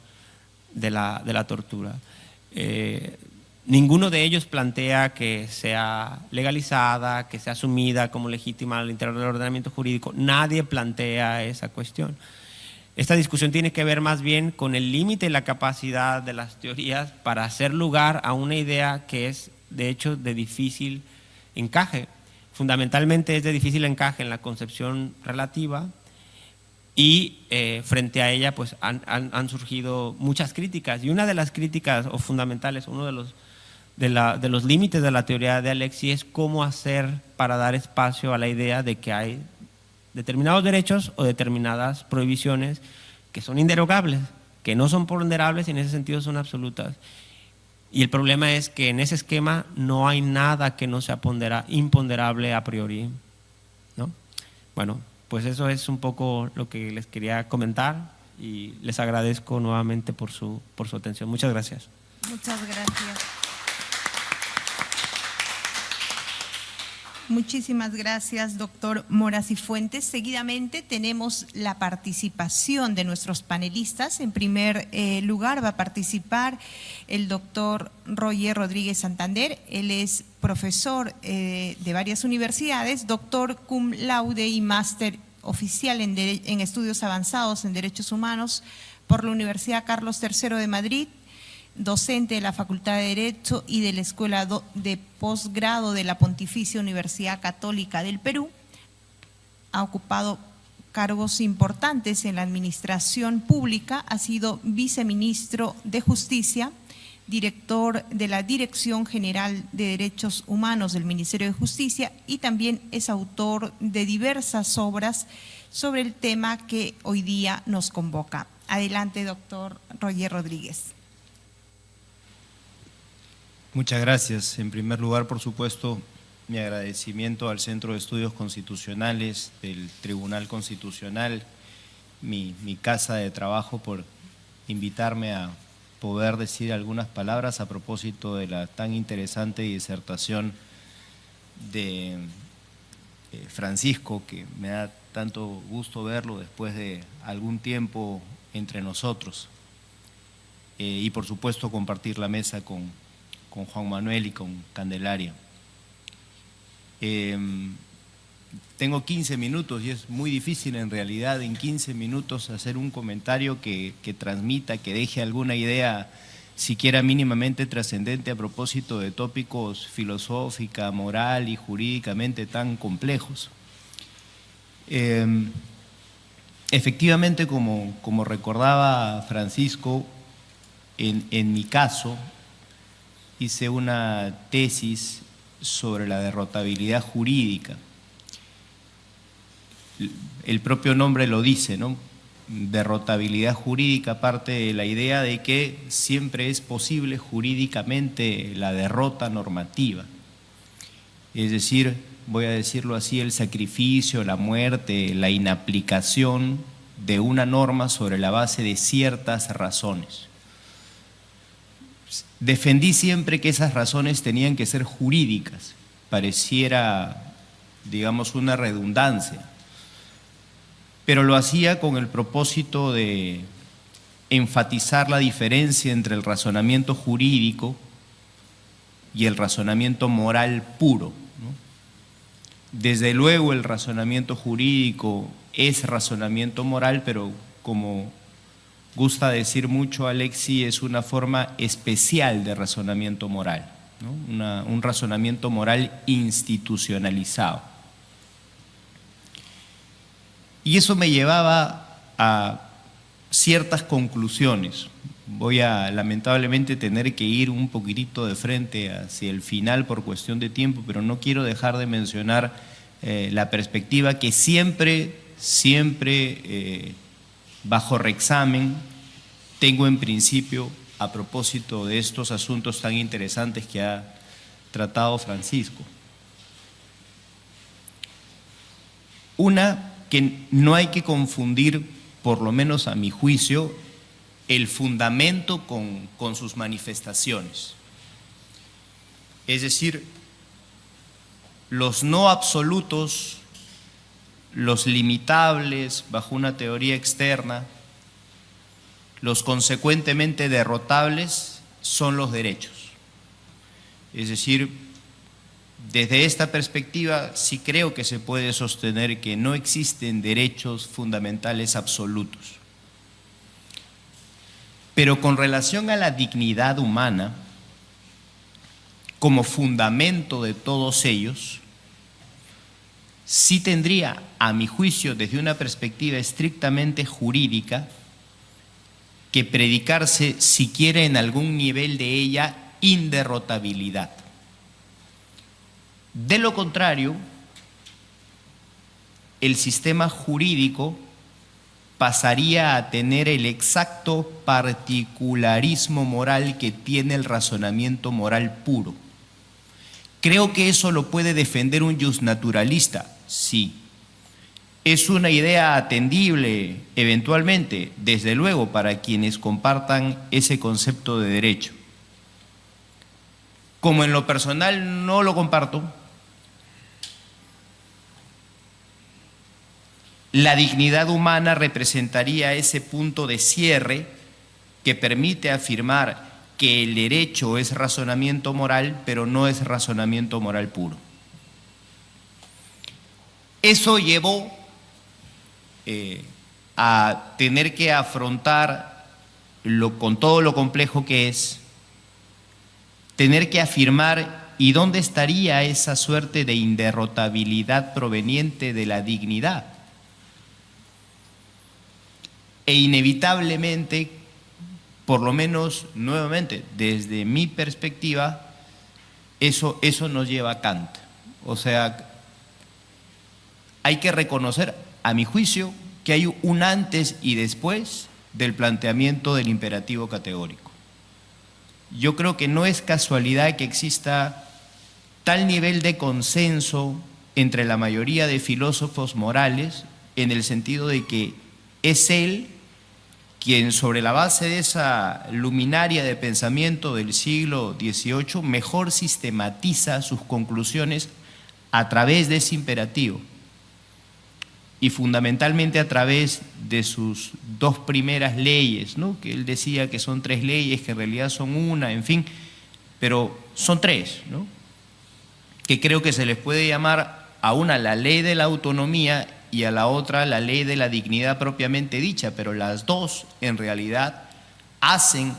de la tortura. Ninguno de ellos plantea que sea legalizada, que sea asumida como legítima al interior del ordenamiento jurídico. Nadie plantea esa cuestión. Esta discusión tiene que ver más bien con el límite y la capacidad de las teorías para hacer lugar a una idea que es, de hecho, de difícil encaje. Fundamentalmente es de difícil encaje en la concepción relativa y frente a ella pues han surgido muchas críticas. Y una de las críticas o fundamentales, uno de los límites de la teoría de Alexis es cómo hacer para dar espacio a la idea de que hay determinados derechos o determinadas prohibiciones que son inderogables, que no son ponderables y en ese sentido son absolutas. Y el problema es que en ese esquema no hay nada que no sea imponderable a priori, ¿no? Bueno, pues eso es un poco lo que les quería comentar y les agradezco nuevamente por su atención. Muchas gracias. Muchas gracias. Muchísimas gracias, doctor Moras y Fuentes. Seguidamente tenemos la participación de nuestros panelistas. En primer lugar va a participar el doctor Roger Rodríguez Santander. Él es profesor de varias universidades, doctor cum laude y máster oficial en estudios avanzados en derechos humanos por la Universidad Carlos III de Madrid, docente de la Facultad de Derecho y de la Escuela de Posgrado de la Pontificia Universidad Católica del Perú. Ha ocupado cargos importantes en la administración pública, ha sido viceministro de Justicia, director de la Dirección General de Derechos Humanos del Ministerio de Justicia y también es autor de diversas obras sobre el tema que hoy día nos convoca. Adelante, doctor Roger Rodríguez. Muchas gracias. En primer lugar, por supuesto, mi agradecimiento al Centro de Estudios Constitucionales del Tribunal Constitucional, mi casa de trabajo, por invitarme a poder decir algunas palabras a propósito de la tan interesante disertación de Francisco, que me da tanto gusto verlo después de algún tiempo entre nosotros. Y por supuesto compartir la mesa con Juan Manuel y con Candelaria. Tengo 15 minutos y es muy difícil en realidad en 15 minutos hacer un comentario que transmita, que deje alguna idea siquiera mínimamente trascendente a propósito de tópicos filosófica, moral y jurídicamente tan complejos. Efectivamente, como recordaba Francisco, en mi caso hice una tesis sobre la derrotabilidad jurídica. El propio nombre lo dice, ¿no? Derrotabilidad jurídica parte de la idea de que siempre es posible jurídicamente la derrota normativa. Es decir, voy a decirlo así, el sacrificio, la muerte, la inaplicación de una norma sobre la base de ciertas razones. Defendí siempre que esas razones tenían que ser jurídicas, pareciera, digamos, una redundancia, pero lo hacía con el propósito de enfatizar la diferencia entre el razonamiento jurídico y el razonamiento moral puro, ¿no? Desde luego el razonamiento jurídico es razonamiento moral, pero como gusta decir mucho Alexi, es una forma especial de razonamiento moral, ¿no? Un razonamiento moral institucionalizado. Y eso me llevaba a ciertas conclusiones. Voy a lamentablemente tener que ir un poquitito de frente hacia el final por cuestión de tiempo, pero no quiero dejar de mencionar la perspectiva que siempre bajo reexamen tengo en principio a propósito de estos asuntos tan interesantes que ha tratado Francisco. Una, que no hay que confundir, por lo menos a mi juicio, el fundamento con sus manifestaciones. Es decir, los no absolutos, los limitables bajo una teoría externa, los consecuentemente derrotables son los derechos. Es decir, desde esta perspectiva sí creo que se puede sostener que no existen derechos fundamentales absolutos. Pero con relación a la dignidad humana, como fundamento de todos ellos, sí tendría, a mi juicio, desde una perspectiva estrictamente jurídica, que predicarse siquiera en algún nivel de ella inderrotabilidad. De lo contrario, el sistema jurídico pasaría a tener el exacto particularismo moral que tiene el razonamiento moral puro. Creo que eso lo puede defender un justnaturalista, sí. ¿Es una idea atendible eventualmente? Desde luego, para quienes compartan ese concepto de derecho. Como en lo personal no lo comparto, la dignidad humana representaría ese punto de cierre que permite afirmar que el derecho es razonamiento moral, pero no es razonamiento moral puro. Eso llevó a tener que afrontar con todo lo complejo que es, tener que afirmar y dónde estaría esa suerte de inderrotabilidad proveniente de la dignidad. E inevitablemente, por lo menos nuevamente desde mi perspectiva, eso nos lleva a Kant. O sea, hay que reconocer, a mi juicio, que hay un antes y después del planteamiento del imperativo categórico. Yo creo que no es casualidad que exista tal nivel de consenso entre la mayoría de filósofos morales, en el sentido de que es él quien, sobre la base de esa luminaria de pensamiento del siglo XVIII, mejor sistematiza sus conclusiones a través de ese imperativo y fundamentalmente a través de sus dos primeras leyes, ¿no? Que él decía que son tres leyes, que en realidad son una, en fin, pero son tres, ¿no? Que creo que se les puede llamar a una la ley de la autonomía y a la otra la ley de la dignidad propiamente dicha, pero las dos en realidad hacen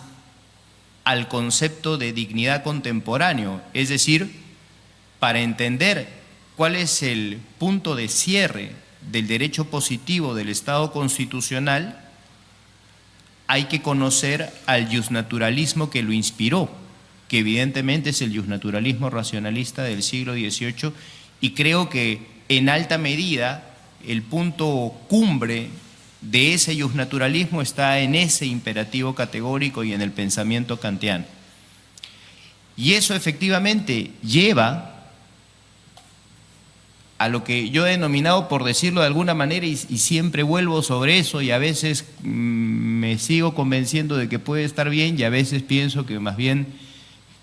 al concepto de dignidad contemporáneo, es decir, para entender cuál es el punto de cierre del derecho positivo del Estado constitucional, hay que conocer al justnaturalismo que lo inspiró, que evidentemente es el justnaturalismo racionalista del siglo XVIII, y creo que en alta medida el punto cumbre de ese justnaturalismo está en ese imperativo categórico y en el pensamiento kantiano. Y eso efectivamente lleva a lo que yo he denominado, por decirlo de alguna manera, y siempre vuelvo sobre eso, y a veces me sigo convenciendo de que puede estar bien, y a veces pienso que más bien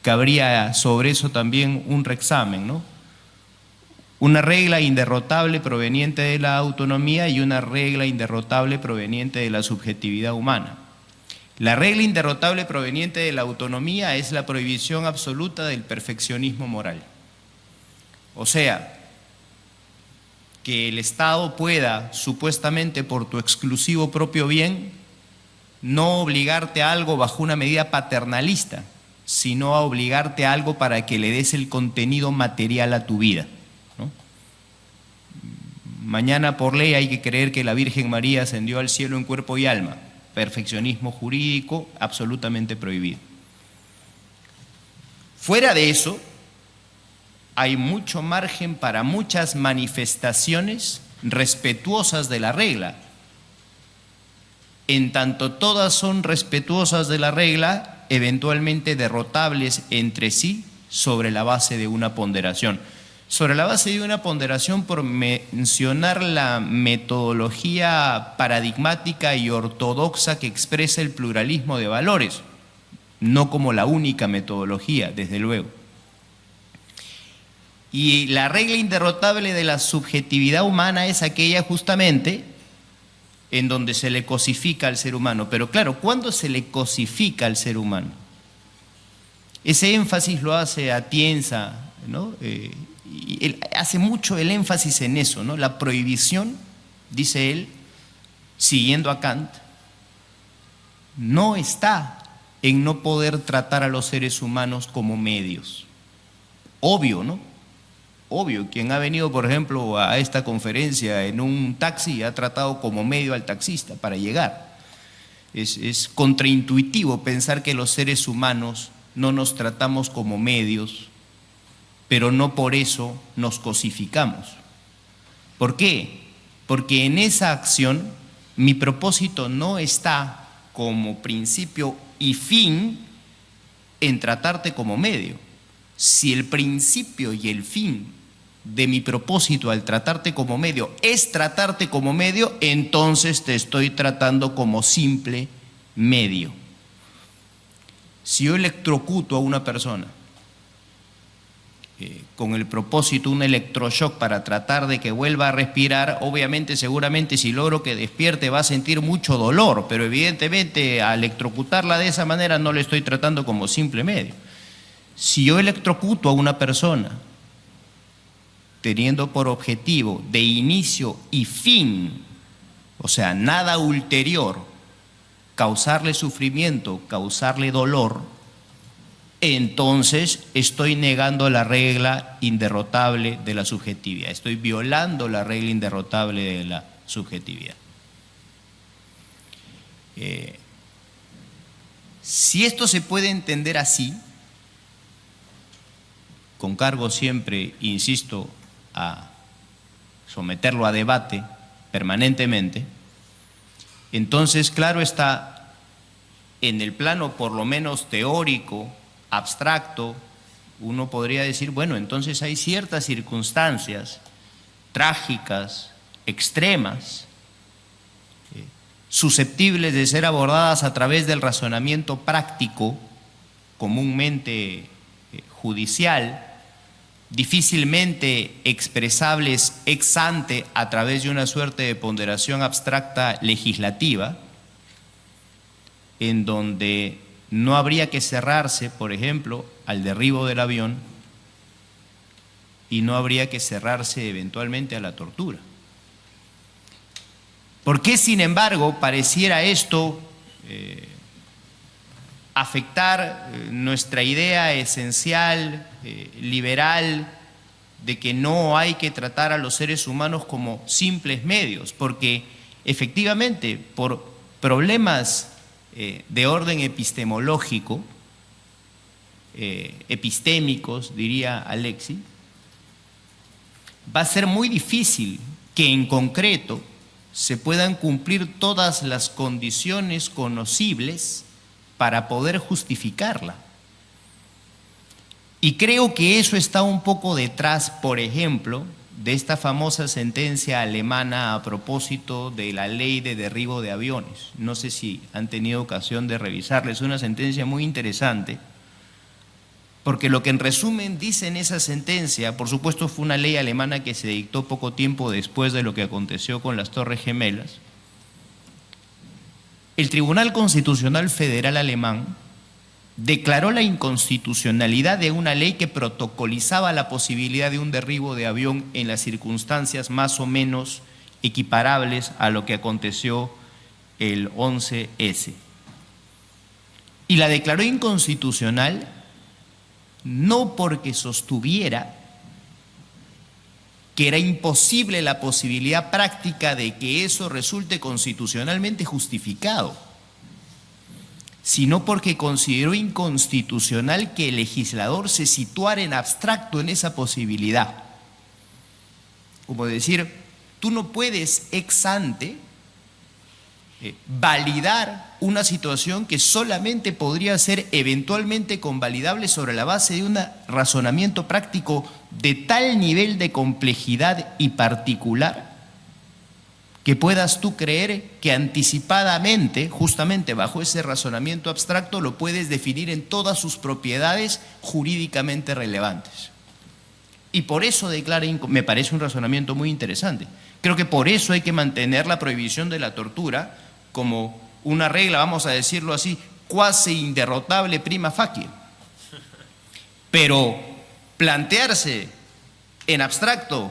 cabría sobre eso también un reexamen, ¿no? Una regla inderrotable proveniente de la autonomía y una regla inderrotable proveniente de la subjetividad humana. La regla inderrotable proveniente de la autonomía es la prohibición absoluta del perfeccionismo moral. O sea, que el Estado pueda, supuestamente por tu exclusivo propio bien, no obligarte a algo bajo una medida paternalista, sino a obligarte a algo para que le des el contenido material a tu vida, ¿no? Mañana por ley hay que creer que la Virgen María ascendió al cielo en cuerpo y alma. Perfeccionismo jurídico absolutamente prohibido. Fuera de eso, hay mucho margen para muchas manifestaciones respetuosas de la regla. En tanto todas son respetuosas de la regla, eventualmente derrotables entre sí sobre la base de una ponderación. Sobre la base de una ponderación, por mencionar la metodología paradigmática y ortodoxa que expresa el pluralismo de valores, no como la única metodología, desde luego. Y la regla inderrotable de la subjetividad humana es aquella justamente en donde se le cosifica al ser humano. Pero claro, ¿cuándo se le cosifica al ser humano? Ese énfasis lo hace Atienza, ¿no? Y él hace mucho el énfasis en eso, ¿no? La prohibición, dice él, siguiendo a Kant, no está en no poder tratar a los seres humanos como medios. Obvio, ¿no? Obvio, quien ha venido, por ejemplo, a esta conferencia en un taxi ha tratado como medio al taxista para llegar. Es contraintuitivo pensar que los seres humanos no nos tratamos como medios, pero no por eso nos cosificamos. ¿Por qué? Porque en esa acción mi propósito no está como principio y fin en tratarte como medio. Si el principio y el fin de mi propósito al tratarte como medio es tratarte como medio, entonces te estoy tratando como simple medio. Si yo electrocuto a una persona con el propósito, un electroshock para tratar de que vuelva a respirar, obviamente, seguramente si logro que despierte va a sentir mucho dolor, pero evidentemente al electrocutarla de esa manera no le estoy tratando como simple medio. Si yo electrocuto a una persona teniendo por objetivo de inicio y fin, o sea, nada ulterior, causarle sufrimiento, causarle dolor, entonces estoy negando la regla inderrotable de la subjetividad, estoy violando la regla inderrotable de la subjetividad. Si esto se puede entender así, con cargo siempre, insisto, a someterlo a debate permanentemente, entonces, claro está, en el plano por lo menos teórico, abstracto, uno podría decir, bueno, entonces hay ciertas circunstancias trágicas, extremas, susceptibles de ser abordadas a través del razonamiento práctico, comúnmente judicial, difícilmente expresables ex ante a través de una suerte de ponderación abstracta legislativa, en donde no habría que cerrarse, por ejemplo, al derribo del avión y no habría que cerrarse eventualmente a la tortura. ¿Por qué, sin embargo, pareciera esto afectar nuestra idea esencial, liberal, de que no hay que tratar a los seres humanos como simples medios? Porque efectivamente, por problemas de orden epistemológico, epistémicos, diría Alexis, va a ser muy difícil que en concreto se puedan cumplir todas las condiciones conocibles para poder justificarla. Y creo que eso está un poco detrás, por ejemplo, de esta famosa sentencia alemana a propósito de la ley de derribo de aviones. No sé si han tenido ocasión de revisarla, es una sentencia muy interesante, porque lo que en resumen dice en esa sentencia, por supuesto fue una ley alemana que se dictó poco tiempo después de lo que aconteció con las Torres Gemelas. El Tribunal Constitucional Federal alemán declaró la inconstitucionalidad de una ley que protocolizaba la posibilidad de un derribo de avión en las circunstancias más o menos equiparables a lo que aconteció el 11S. Y la declaró inconstitucional no porque sostuviera que era imposible la posibilidad práctica de que eso resulte constitucionalmente justificado, sino porque consideró inconstitucional que el legislador se situara en abstracto en esa posibilidad. Como decir, tú no puedes ex ante validar una situación que solamente podría ser eventualmente convalidable sobre la base de un razonamiento práctico de tal nivel de complejidad y particular que puedas tú creer que anticipadamente, justamente bajo ese razonamiento abstracto, lo puedes definir en todas sus propiedades jurídicamente relevantes. Y por eso declara, me parece un razonamiento muy interesante. Creo que por eso hay que mantener la prohibición de la tortura como una regla, vamos a decirlo así, cuasi inderrotable prima facie. Pero plantearse en abstracto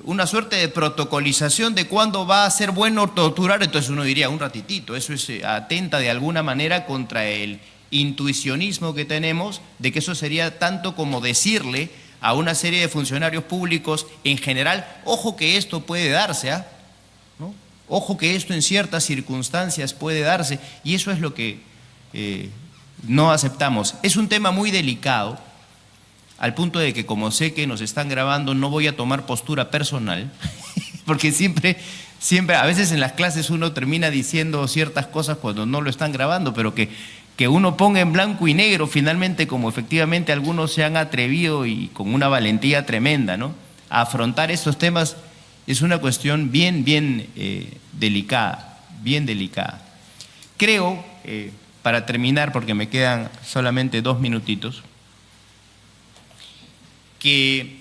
una suerte de protocolización de cuándo va a ser bueno torturar, entonces uno diría un ratitito, eso es atenta de alguna manera contra el intuicionismo que tenemos de que eso sería tanto como decirle a una serie de funcionarios públicos en general, ojo que esto puede darse, ¿no? Ojo que esto en ciertas circunstancias puede darse, y eso es lo que no aceptamos. Es un tema muy delicado, al punto de que como sé que nos están grabando, no voy a tomar postura personal, porque siempre, a veces en las clases uno termina diciendo ciertas cosas cuando no lo están grabando, pero que uno ponga en blanco y negro finalmente, como efectivamente algunos se han atrevido y con una valentía tremenda, ¿no?, a afrontar estos temas, es una cuestión bien delicada, bien delicada. Creo, para terminar, porque me quedan solamente 2 minutitos, que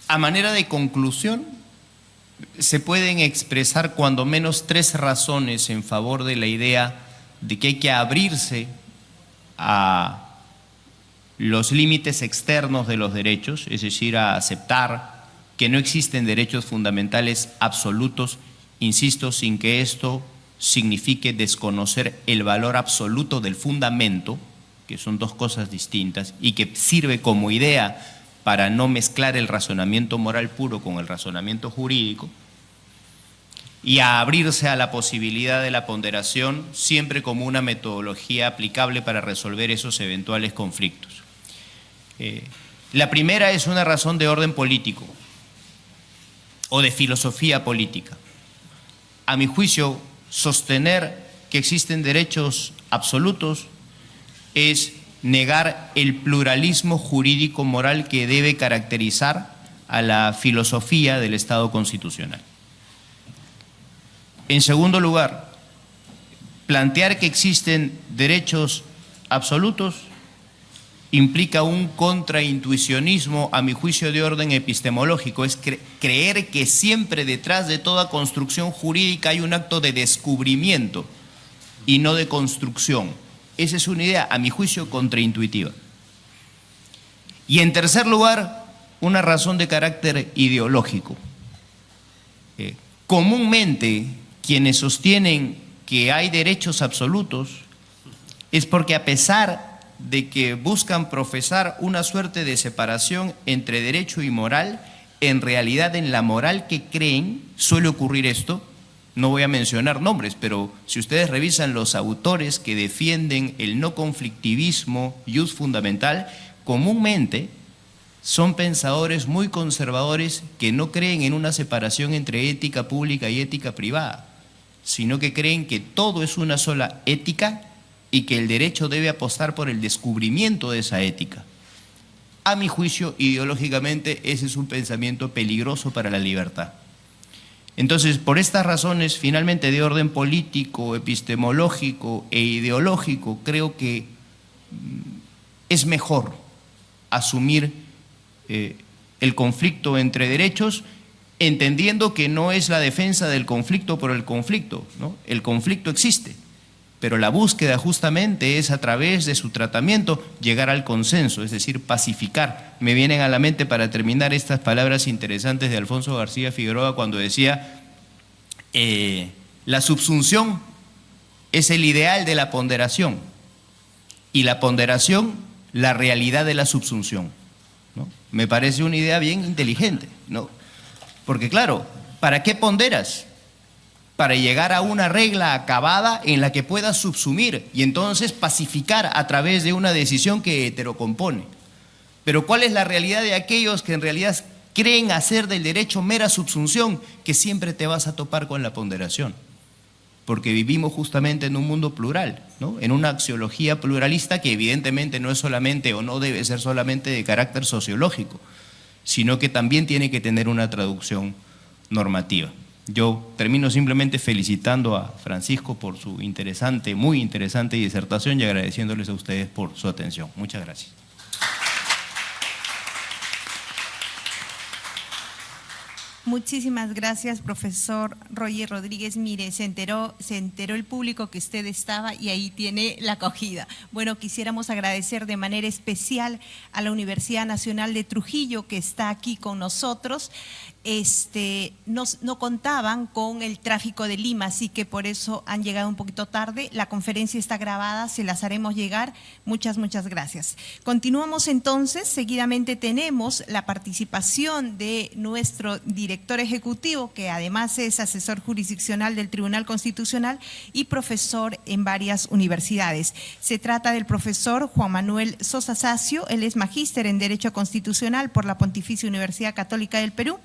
a manera de conclusión se pueden expresar cuando menos 3 razones en favor de la idea de que hay que abrirse a los límites externos de los derechos, es decir, a aceptar que no existen derechos fundamentales absolutos, insisto, sin que esto signifique desconocer el valor absoluto del fundamento, que son dos cosas distintas, y que sirve como idea para no mezclar el razonamiento moral puro con el razonamiento jurídico, y a abrirse a la posibilidad de la ponderación siempre como una metodología aplicable para resolver esos eventuales conflictos. La primera es una razón de orden político o de filosofía política. A mi juicio, sostener que existen derechos absolutos es negar el pluralismo jurídico-moral que debe caracterizar a la filosofía del Estado constitucional. En segundo lugar, plantear que existen derechos absolutos implica un contraintuicionismo, a mi juicio, de orden epistemológico. Es creer que siempre detrás de toda construcción jurídica hay un acto de descubrimiento y no de construcción. Esa es una idea, a mi juicio, contraintuitiva. Y en tercer lugar, una razón de carácter ideológico. Comúnmente, quienes sostienen que hay derechos absolutos es porque, a pesar de que buscan profesar una suerte de separación entre derecho y moral, en realidad en la moral que creen suele ocurrir esto. No voy a mencionar nombres, pero si ustedes revisan los autores que defienden el no conflictivismo ius fundamental, comúnmente son pensadores muy conservadores que no creen en una separación entre ética pública y ética privada, sino que creen que todo es una sola ética y que el derecho debe apostar por el descubrimiento de esa ética. A mi juicio, ideológicamente, ese es un pensamiento peligroso para la libertad. Entonces, por estas razones, finalmente de orden político, epistemológico e ideológico, creo que es mejor asumir el conflicto entre derechos, entendiendo que no es la defensa del conflicto por el conflicto, ¿no? El conflicto existe, pero la búsqueda justamente es, a través de su tratamiento, llegar al consenso, es decir, pacificar. Me vienen a la mente, para terminar, estas palabras interesantes de Alfonso García Figueroa cuando decía: la subsunción es el ideal de la ponderación y la ponderación la realidad de la subsunción, ¿no? Me parece una idea bien inteligente, ¿no? Porque claro, ¿para qué ponderas? Para llegar a una regla acabada en la que puedas subsumir y entonces pacificar a través de una decisión que heterocompone. Pero ¿cuál es la realidad de aquellos que en realidad creen hacer del derecho mera subsunción? Que siempre te vas a topar con la ponderación, porque vivimos justamente en un mundo plural, ¿no? En una axiología pluralista que evidentemente no es solamente, o no debe ser solamente, de carácter sociológico, sino que también tiene que tener una traducción normativa. Yo termino simplemente felicitando a Francisco por su interesante, muy interesante disertación, y agradeciéndoles a ustedes por su atención. Muchas gracias. Muchísimas gracias, profesor Roger Rodríguez. Mire, se enteró el público que usted estaba y ahí tiene la acogida. Bueno, quisiéramos agradecer de manera especial a la Universidad Nacional de Trujillo, que está aquí con nosotros. No contaban con el tráfico de Lima, así que por eso han llegado un poquito tarde. La conferencia está grabada, se las haremos llegar. Muchas gracias. Continuamos entonces. Seguidamente tenemos la participación de nuestro director ejecutivo, que además es asesor jurisdiccional del Tribunal Constitucional y profesor en varias universidades. Se trata del profesor Juan Manuel Sosa Sacio. Él es magíster en Derecho Constitucional por la Pontificia Universidad Católica del Perú,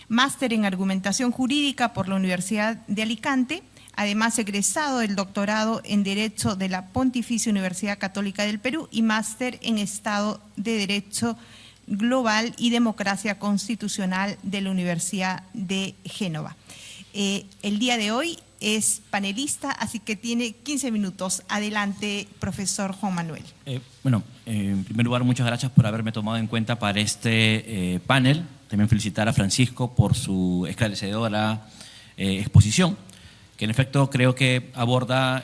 máster en Argumentación Jurídica por la Universidad de Alicante, además egresado del doctorado en Derecho de la Pontificia Universidad Católica del Perú y máster en Estado de Derecho Global y Democracia Constitucional de la Universidad de Génova. El día de hoy es panelista, así que tiene 15 minutos. Adelante, profesor Juan Manuel. En primer lugar, muchas gracias por haberme tomado en cuenta para este panel. También felicitar a Francisco por su esclarecedora exposición, que en efecto creo que aborda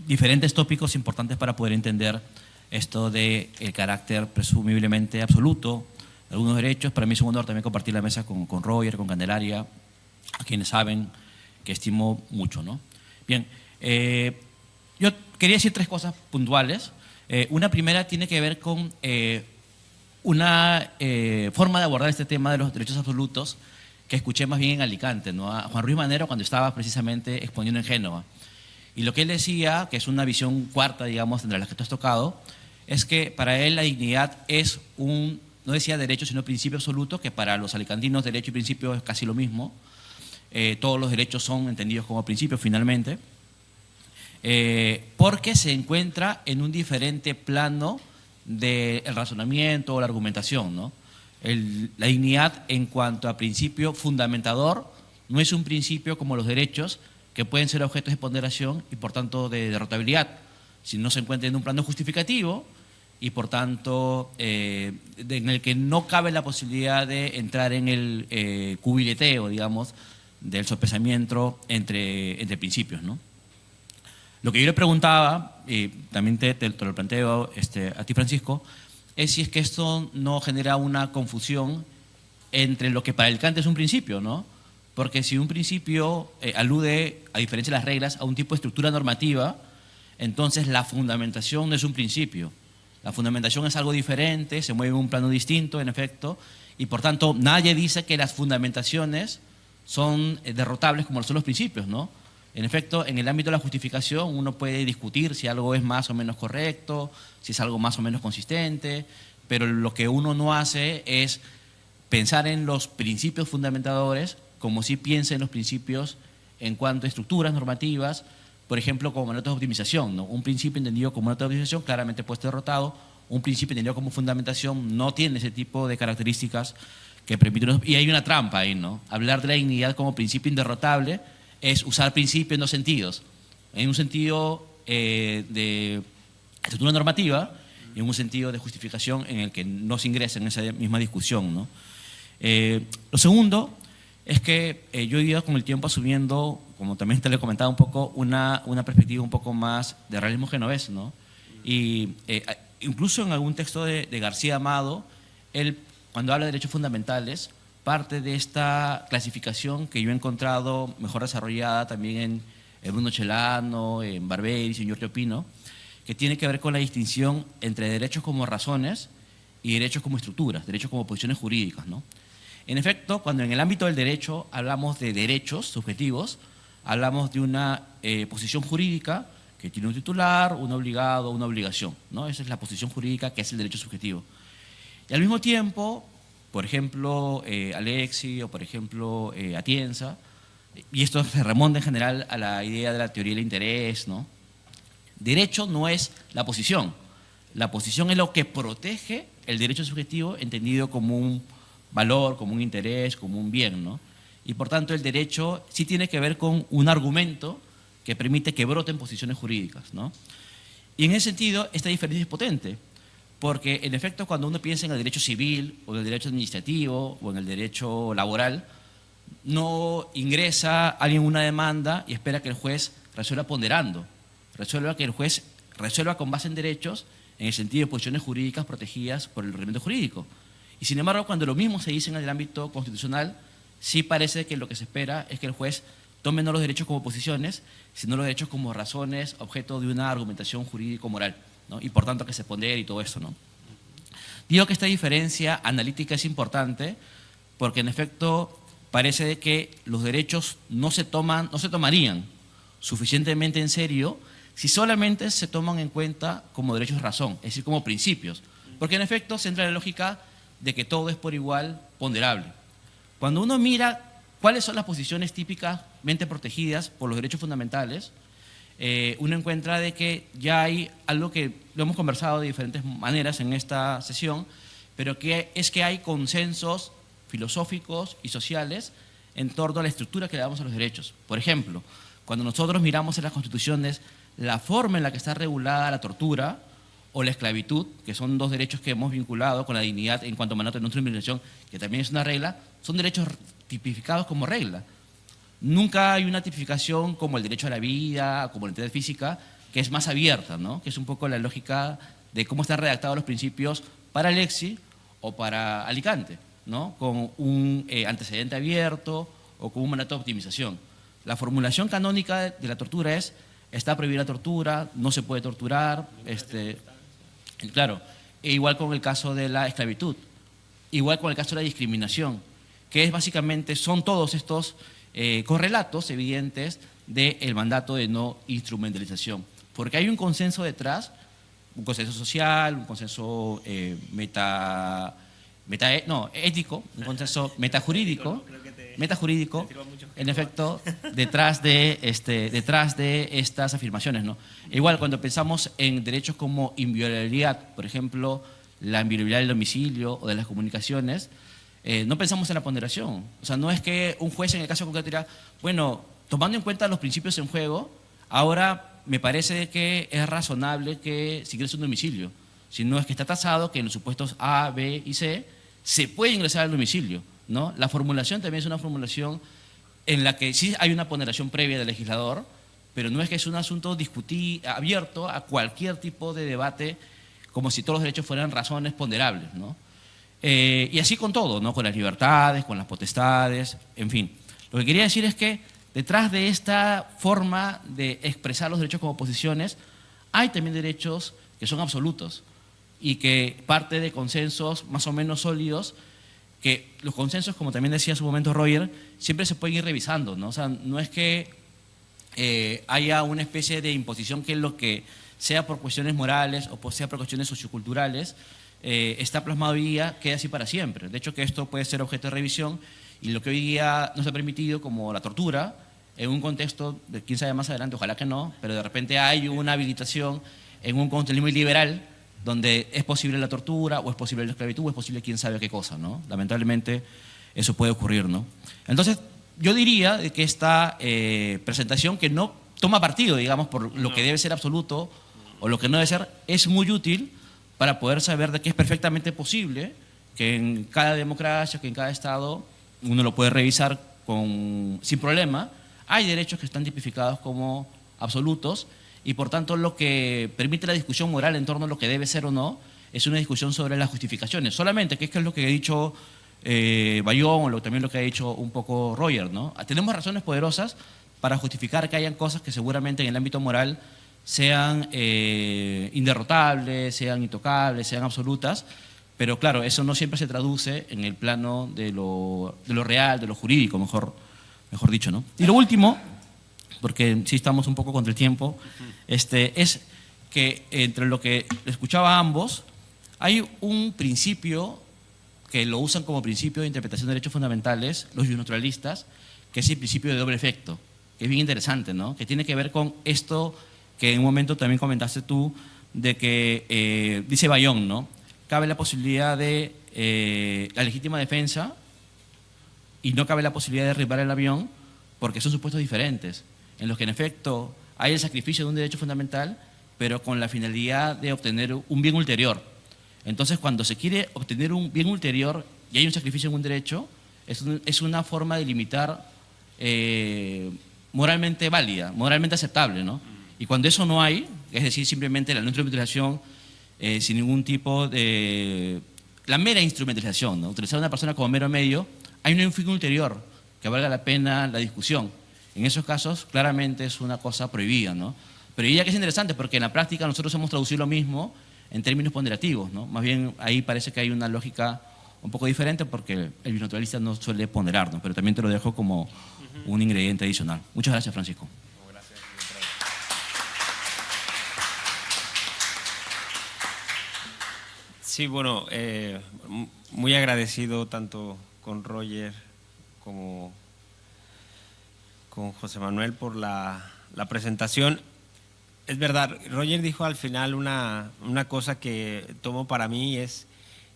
diferentes tópicos importantes para poder entender esto del carácter presumiblemente absoluto, algunos derechos. Para mí es un honor también compartir la mesa con Roger, con Candelaria, a quienes saben que estimo mucho, ¿no? Bien, yo quería decir 3 cosas puntuales. Una primera tiene que ver con una forma de abordar este tema de los derechos absolutos que escuché más bien en Alicante, ¿no? A Juan Ruiz Manero cuando estaba precisamente exponiendo en Génova. Y lo que él decía, que es una visión cuarta, digamos, entre las que tú has tocado, es que para él la dignidad es no decía derecho, sino principio absoluto, que para los alicantinos derecho y principio es casi lo mismo. Todos los derechos son entendidos como principios finalmente, porque se encuentra en un diferente plano del razonamiento o la argumentación, ¿no? La dignidad en cuanto a principio fundamentador no es un principio como los derechos que pueden ser objetos de ponderación y por tanto de derrotabilidad, si no se encuentra en un plano justificativo y por tanto en el que no cabe la posibilidad de entrar en el cubileteo, digamos, del sopesamiento entre principios, ¿no? Lo que yo le preguntaba, y también te lo planteo a ti, Francisco, es si es que esto no genera una confusión entre lo que para el Kant es un principio, ¿no? Porque si un principio alude, a diferencia de las reglas, a un tipo de estructura normativa, entonces la fundamentación no es un principio. La fundamentación es algo diferente, se mueve en un plano distinto, en efecto, y por tanto nadie dice que las fundamentaciones son derrotables como son los principios, ¿no? En efecto, en el ámbito de la justificación uno puede discutir si algo es más o menos correcto, si es algo más o menos consistente, pero lo que uno no hace es pensar en los principios fundamentadores como si piensa en los principios en cuanto a estructuras normativas, por ejemplo, como métodos de optimización, ¿no? Un principio entendido como método de optimización claramente puede ser derrotado, un principio entendido como fundamentación no tiene ese tipo de características que permiten, y hay una trampa ahí, ¿no? Hablar de la dignidad como principio inderrotable es usar principio en 2 sentidos. En un sentido de estructura normativa y en un sentido de justificación en el que no se ingresa en esa misma discusión, ¿no? Lo segundo es que yo he ido con el tiempo asumiendo, como también te lo he comentado un poco, una perspectiva un poco más de realismo genovés, ¿no? Y incluso en algún texto de García Amado, él, cuando habla de derechos fundamentales, parte de esta clasificación que yo he encontrado mejor desarrollada también en Bruno Celano, en Barberis, en Giorgio Pino, que tiene que ver con la distinción entre derechos como razones y derechos como estructuras, derechos como posiciones jurídicas, ¿no? En efecto, cuando en el ámbito del derecho hablamos de derechos subjetivos, hablamos de una posición jurídica que tiene un titular, un obligado, una obligación, ¿no? Esa es la posición jurídica que es el derecho subjetivo. Y al mismo tiempo, por ejemplo, Alexi o por ejemplo Atienza, y esto se remonta en general a la idea de la teoría del interés, ¿no? Derecho no es la posición es lo que protege el derecho subjetivo entendido como un valor, como un interés, como un bien, ¿no? Y por tanto el derecho sí tiene que ver con un argumento que permite que broten posiciones jurídicas, ¿no? Y en ese sentido esta diferencia es potente, porque en efecto cuando uno piensa en el derecho civil o en el derecho administrativo o en el derecho laboral, no ingresa alguien una demanda y espera que el juez resuelva ponderando, que el juez resuelva con base en derechos en el sentido de posiciones jurídicas protegidas por el ordenamiento jurídico. Y sin embargo, cuando lo mismo se dice en el ámbito constitucional, sí parece que lo que se espera es que el juez tome no los derechos como posiciones, sino los derechos como razones, objeto de una argumentación jurídico-moral, ¿no? Y por tanto que se pondere y todo eso, ¿no? Digo que esta diferencia analítica es importante porque en efecto parece que los derechos no se tomarían suficientemente en serio si solamente se toman en cuenta como derechos de razón, es decir, como principios. Porque en efecto se entra en la lógica de que todo es por igual ponderable. Cuando uno mira cuáles son las posiciones típicamente protegidas por los derechos fundamentales, uno encuentra de que ya hay algo que lo hemos conversado de diferentes maneras en esta sesión, pero que es que hay consensos filosóficos y sociales en torno a la estructura que le damos a los derechos. Por ejemplo, cuando nosotros miramos en las constituciones la forma en la que está regulada la tortura o la esclavitud, que son 2 derechos que hemos vinculado con la dignidad en cuanto a mandato de no discriminación, que también es una regla, son derechos tipificados como regla. Nunca hay una tipificación como el derecho a la vida, como la integridad física, que es más abierta, ¿no? Que es un poco la lógica de cómo están redactados los principios para Alexi o para Alicante, ¿no? Con un antecedente abierto o con un mandato de optimización. La formulación canónica de la tortura es: está prohibida la tortura, no se puede torturar, claro, e igual con el caso de la esclavitud, igual con el caso de la discriminación, que es básicamente, son todos estos correlatos evidentes del mandato de no instrumentalización, porque hay un consenso detrás, un consenso social, un consenso ético, un consenso metajurídico, en efecto, detrás de estas afirmaciones, ¿no? Igual, cuando pensamos en derechos como inviolabilidad, por ejemplo, la inviolabilidad del domicilio o de las comunicaciones, no pensamos en la ponderación. O sea, no es que un juez en el caso concreto dirá, bueno, tomando en cuenta los principios en juego, ahora me parece que es razonable que se ingrese un domicilio, sino es que está tasado que en los supuestos A, B y C se puede ingresar al domicilio, ¿no? La formulación también es una formulación en la que sí hay una ponderación previa del legislador, pero no es que es un asunto abierto a cualquier tipo de debate, como si todos los derechos fueran razones ponderables, ¿no? Y así con todo, ¿no? Con las libertades, con las potestades, en fin. Lo que quería decir es que detrás de esta forma de expresar los derechos como posiciones, hay también derechos que son absolutos y que parte de consensos más o menos sólidos, que los consensos, como también decía en su momento Roger, siempre se pueden ir revisando, ¿no? O sea, no es que haya una especie de imposición que lo que sea por cuestiones morales o sea por cuestiones socioculturales, está plasmado hoy día, queda así para siempre. De hecho, que esto puede ser objeto de revisión, y lo que hoy día no se ha permitido, como la tortura, en un contexto de quién sabe más adelante, ojalá que no, pero de repente hay una habilitación en un contexto muy liberal donde es posible la tortura, o es posible la esclavitud, o es posible quién sabe qué cosa, ¿no? Lamentablemente eso puede ocurrir, ¿no? Entonces, yo diría que esta presentación, que no toma partido, digamos, por lo que debe ser absoluto o lo que no debe ser, es muy útil para poder saber de que es perfectamente posible que en cada democracia, que en cada Estado, uno lo puede revisar sin problema. Hay derechos que están tipificados como absolutos, y por tanto lo que permite la discusión moral en torno a lo que debe ser o no es una discusión sobre las justificaciones. Solamente, que es lo que ha dicho Bayón, o también lo que ha dicho un poco Roger, ¿no? Tenemos razones poderosas para justificar que hayan cosas que seguramente en el ámbito moral sean inderrotables, sean intocables, sean absolutas, pero claro, eso no siempre se traduce en el plano de lo real, de lo jurídico, mejor dicho, ¿no? Y lo último, porque sí estamos un poco contra el tiempo, es que entre lo que escuchaba a ambos, hay un principio que lo usan como principio de interpretación de derechos fundamentales los naturalistas, que es el principio de doble efecto, que es bien interesante, ¿no? Que tiene que ver con esto que en un momento también comentaste tú, de que, dice Bayón, ¿no? Cabe la posibilidad de la legítima defensa y no cabe la posibilidad de derribar el avión, porque son supuestos diferentes, en los que en efecto hay el sacrificio de un derecho fundamental, pero con la finalidad de obtener un bien ulterior. Entonces, cuando se quiere obtener un bien ulterior y hay un sacrificio en un derecho, es una forma de limitar moralmente válida, moralmente aceptable, ¿no? Y cuando eso no hay, es decir, simplemente la no instrumentalización, sin ningún tipo de... la mera instrumentalización, ¿no? Utilizar a una persona como mero medio, hay un fin ulterior que valga la pena la discusión. En esos casos, claramente es una cosa prohibida, ¿no? Pero ya que es interesante, porque en la práctica nosotros hemos traducido lo mismo en términos ponderativos, ¿no? Más bien ahí parece que hay una lógica un poco diferente, porque el binaturalista no suele ponderar, ¿no? Pero también te lo dejo como un ingrediente adicional. Muchas gracias, Francisco. Sí, bueno, muy agradecido tanto con Roger como con José Manuel por la presentación. Es verdad, Roger dijo al final una cosa que tomo para mí, es: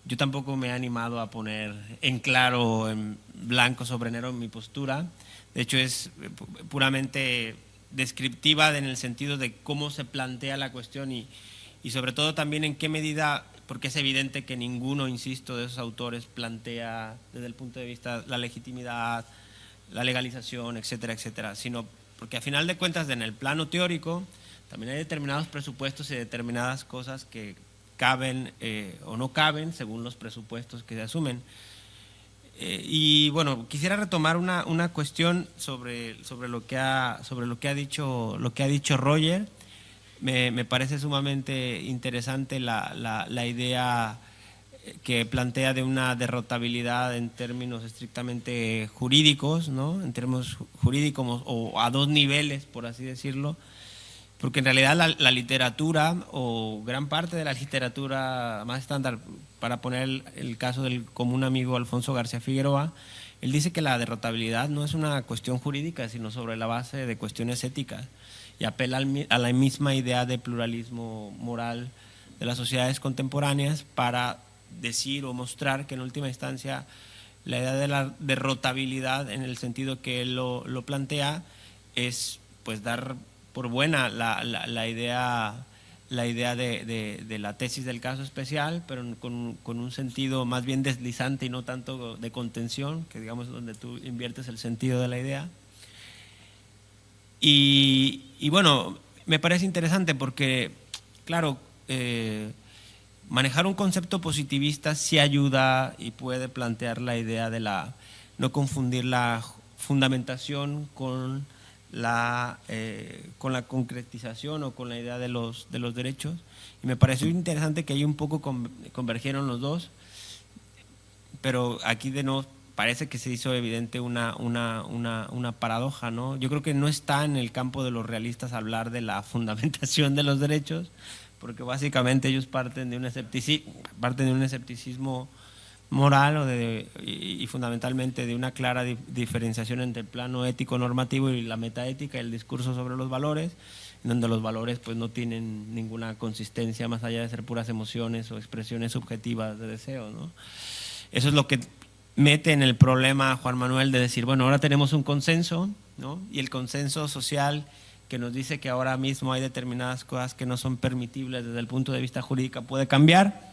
yo tampoco me he animado a poner en claro, en blanco sobre negro, mi postura. De hecho, es puramente descriptiva en el sentido de cómo se plantea la cuestión y sobre todo también en qué medida, porque es evidente que ninguno, insisto, de esos autores plantea desde el punto de vista la legitimidad, la legalización, etcétera, etcétera, sino porque a final de cuentas en el plano teórico también hay determinados presupuestos y determinadas cosas que caben o no caben según los presupuestos que se asumen. Y bueno, quisiera retomar una cuestión sobre lo que ha dicho Roger. Me parece sumamente interesante la idea que plantea de una derrotabilidad en términos estrictamente jurídicos, ¿no? En términos jurídicos o a dos niveles, por así decirlo, porque en realidad la literatura o gran parte de la literatura más estándar, para poner el caso del común amigo Alfonso García Figueroa, él dice que la derrotabilidad no es una cuestión jurídica, sino sobre la base de cuestiones éticas, y apela a la misma idea de pluralismo moral de las sociedades contemporáneas para decir o mostrar que en última instancia la idea de la derrotabilidad, en el sentido que él lo plantea, es pues dar por buena la idea de la tesis del caso especial, pero con un sentido más bien deslizante y no tanto de contención, que digamos donde tú inviertes el sentido de la idea. Y bueno, me parece interesante porque, claro, manejar un concepto positivista sí ayuda y puede plantear la idea de no confundir la fundamentación con la concretización o con la idea de los derechos. Y me pareció interesante que ahí un poco convergieron los dos, pero aquí de nuevo parece que se hizo evidente una paradoja, ¿no? Yo creo que no está en el campo de los realistas hablar de la fundamentación de los derechos, porque básicamente ellos parten de un escepticismo moral y fundamentalmente de una clara diferenciación entre el plano ético normativo y la metaética, el discurso sobre los valores, en donde los valores pues no tienen ninguna consistencia más allá de ser puras emociones o expresiones subjetivas de deseo, ¿no? Eso es lo que mete en el problema a Juan Manuel de decir, bueno, ahora tenemos un consenso, ¿no? Y el consenso social que nos dice que ahora mismo hay determinadas cosas que no son permitibles desde el punto de vista jurídico puede cambiar,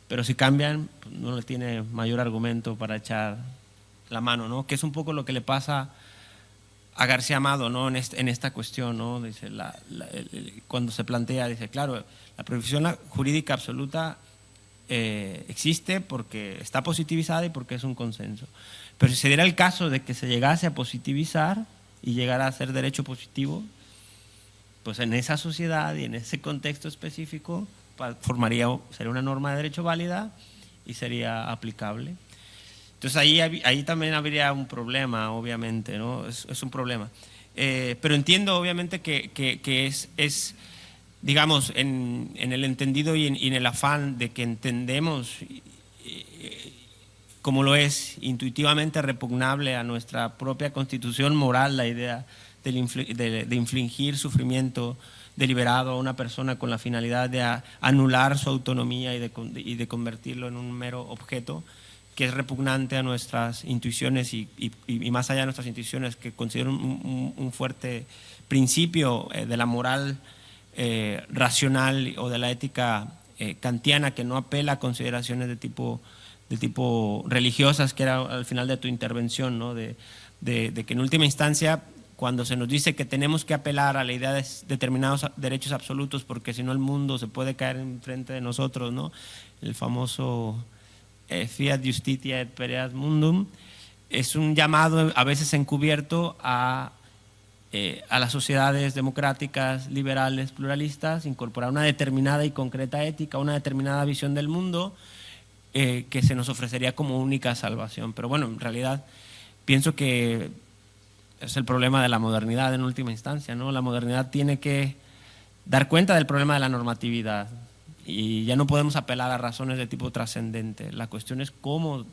pero si cambian, pues no le tiene mayor argumento para echar la mano, ¿no? Que es un poco lo que le pasa a García Amado, ¿no? En esta cuestión, ¿no? Dice, cuando se plantea, dice, claro, la prohibición jurídica absoluta existe porque está positivizada y porque es un consenso. Pero si se diera el caso de que se llegase a positivizar y llegara a ser derecho positivo, pues en esa sociedad y en ese contexto específico sería una norma de derecho válida y sería aplicable. Entonces ahí también habría un problema, obviamente, ¿no? Es un problema. Pero entiendo, obviamente, que es digamos, en el entendido y en el afán de que entendemos como lo es intuitivamente repugnable a nuestra propia constitución moral la idea de infligir sufrimiento deliberado a una persona con la finalidad de anular su autonomía y de convertirlo en un mero objeto, que es repugnante a nuestras intuiciones y más allá de nuestras intuiciones, que considero un fuerte principio de la moral racional o de la ética kantiana, que no apela a consideraciones de tipo religiosas, que era al final de tu intervención, ¿no? de que en última instancia, cuando se nos dice que tenemos que apelar a la idea de determinados derechos absolutos, porque si no el mundo se puede caer enfrente de nosotros, ¿no? El famoso fiat justitia et pereat mundum, es un llamado a veces encubierto a las sociedades democráticas, liberales, pluralistas, incorporar una determinada y concreta ética, una determinada visión del mundo que se nos ofrecería como única salvación. Pero bueno, en realidad pienso que es el problema de la modernidad en última instancia, ¿no? La modernidad tiene que dar cuenta del problema de la normatividad y ya no podemos apelar a razones de tipo trascendente. La cuestión es cómo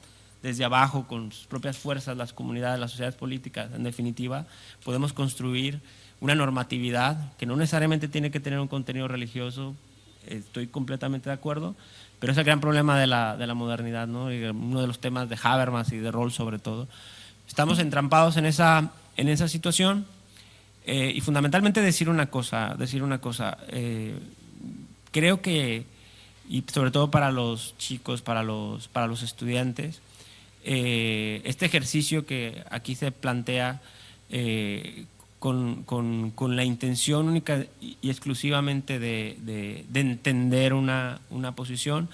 desde abajo, con sus propias fuerzas, las comunidades, las sociedades políticas, en definitiva, podemos construir una normatividad que no necesariamente tiene que tener un contenido religioso, estoy completamente de acuerdo, pero es el gran problema de la modernidad, ¿no? Y uno de los temas de Habermas y de Rawls sobre todo. Estamos entrampados en esa situación y fundamentalmente decir una cosa, creo que, y sobre todo para los chicos, para los estudiantes, este ejercicio que aquí se plantea con la intención única y exclusivamente de entender una posición,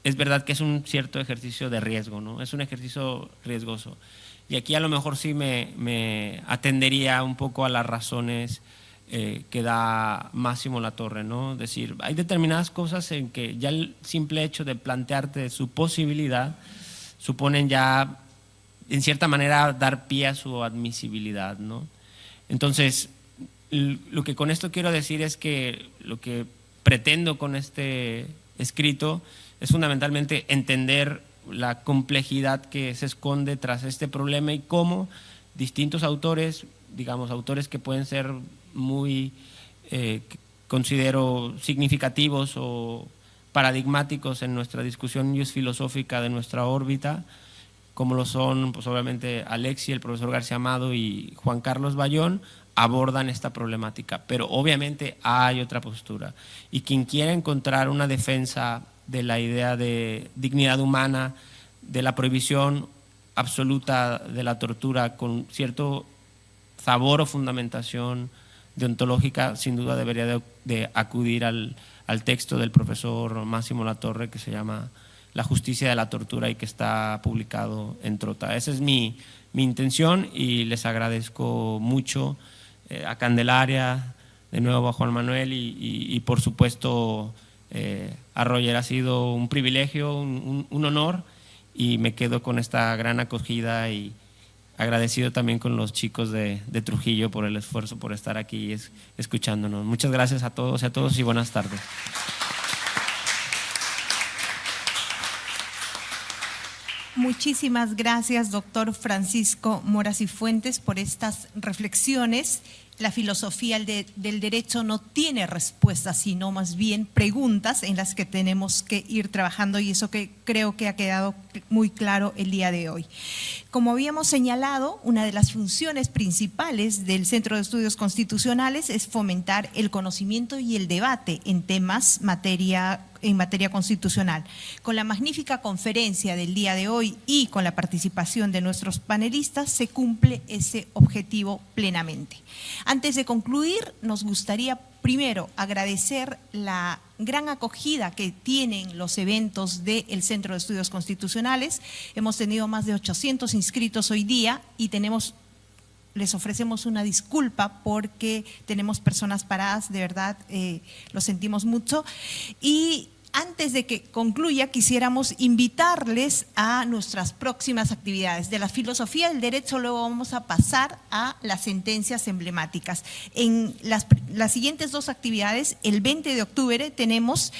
es verdad que es un cierto ejercicio de riesgo, ¿no? Es un ejercicio riesgoso. Y aquí a lo mejor sí me atendería un poco a las razones que da Máximo Latorre, ¿no? Es decir, hay determinadas cosas en que ya el simple hecho de plantearte su posibilidad suponen ya, en cierta manera, dar pie a su admisibilidad, ¿no? Entonces, lo que con esto quiero decir es que lo que pretendo con este escrito es fundamentalmente entender la complejidad que se esconde tras este problema y cómo distintos autores, digamos, autores que pueden ser muy, considero, significativos o paradigmáticos en nuestra discusión filosófica de nuestra órbita, como lo son, pues obviamente, Alexi, el profesor García Amado y Juan Carlos Bayón, abordan esta problemática. Pero obviamente hay otra postura. Y quien quiera encontrar una defensa de la idea de dignidad humana, de la prohibición absoluta de la tortura con cierto sabor o fundamentación deontológica, sin duda debería de acudir al texto del profesor Máximo Latorre, que se llama La justicia de la tortura y que está publicado en Trota. Esa es mi intención y les agradezco mucho a Candelaria, de nuevo a Juan Manuel y por supuesto a Roger. Ha sido un privilegio, un honor, y me quedo con esta gran acogida y agradecido también con los chicos de Trujillo por el esfuerzo, por estar aquí escuchándonos. Muchas gracias a todos y a todos y buenas tardes. Muchísimas gracias, doctor Francisco Mora Cifuentes, por estas reflexiones. La filosofía del derecho no tiene respuestas, sino más bien preguntas en las que tenemos que ir trabajando, y eso que creo que ha quedado muy claro el día de hoy. Como habíamos señalado, una de las funciones principales del Centro de Estudios Constitucionales es fomentar el conocimiento y el debate en temas en materia constitucional. Con la magnífica conferencia del día de hoy y con la participación de nuestros panelistas se cumple ese objetivo plenamente. Antes de concluir, nos gustaría primero agradecer la gran acogida que tienen los eventos del Centro de Estudios Constitucionales. Hemos tenido más de 800 inscritos hoy día y les ofrecemos una disculpa porque tenemos personas paradas, de verdad, lo sentimos mucho. Y antes de que concluya, quisiéramos invitarles a nuestras próximas actividades. De la filosofía del derecho luego vamos a pasar a las sentencias emblemáticas. En las siguientes dos actividades, el 20 de octubre tenemos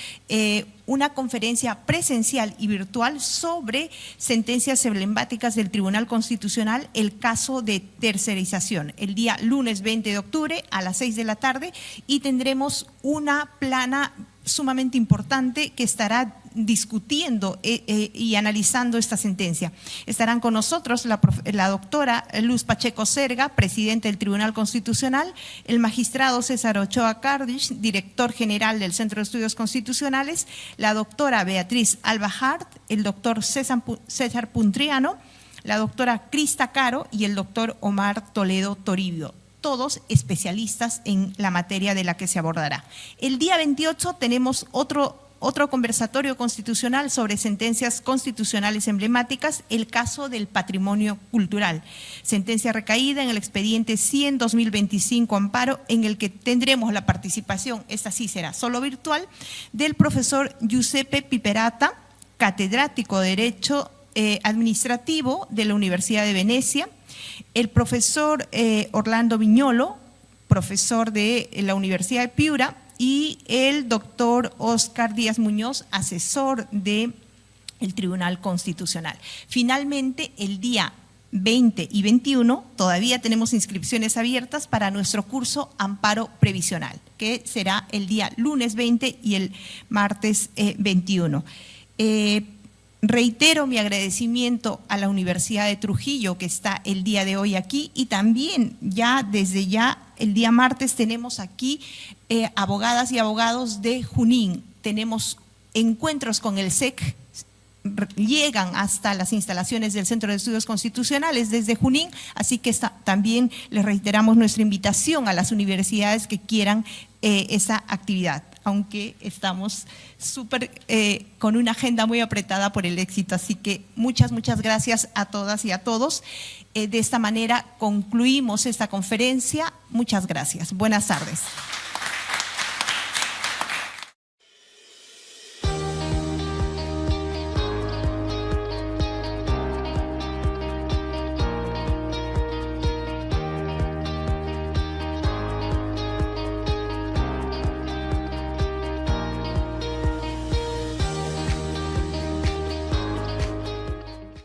una conferencia presencial y virtual sobre sentencias emblemáticas del Tribunal Constitucional, el caso de tercerización, el día lunes 20 de octubre a las 6 de la tarde, y tendremos una plana sumamente importante que estará discutiendo y analizando esta sentencia. Estarán con nosotros la doctora Luz Pacheco Serga, presidente del Tribunal Constitucional, el magistrado César Ochoa Cardich, director general del Centro de Estudios Constitucionales, la doctora Beatriz Alba Hart, el doctor César Puntriano, la doctora Crista Caro y el doctor Omar Toledo Toribio, todos especialistas en la materia de la que se abordará. El día 28 tenemos otro conversatorio constitucional sobre sentencias constitucionales emblemáticas, el caso del patrimonio cultural. Sentencia recaída en el expediente 100-2025 amparo, en el que tendremos la participación, esta sí será solo virtual, del profesor Giuseppe Piperata, catedrático de Derecho Administrativo de la Universidad de Venecia, el profesor Orlando Viñolo, profesor de la Universidad de Piura, y el doctor Oscar Díaz Muñoz, asesor del Tribunal Constitucional. Finalmente, el día 20 y 21 todavía tenemos inscripciones abiertas para nuestro curso Amparo Previsional, que será el día lunes 20 y el martes 21. Reitero mi agradecimiento a la Universidad de Trujillo, que está el día de hoy aquí, y también desde el día martes tenemos aquí abogadas y abogados de Junín. Tenemos encuentros con el SEC llegan hasta las instalaciones del Centro de Estudios Constitucionales desde Junín, así que también les reiteramos nuestra invitación a las universidades que quieran esa actividad, aunque estamos con una agenda muy apretada por el éxito. Así que muchas gracias a todas y a todos. De esta manera concluimos esta conferencia. Muchas gracias. Buenas tardes.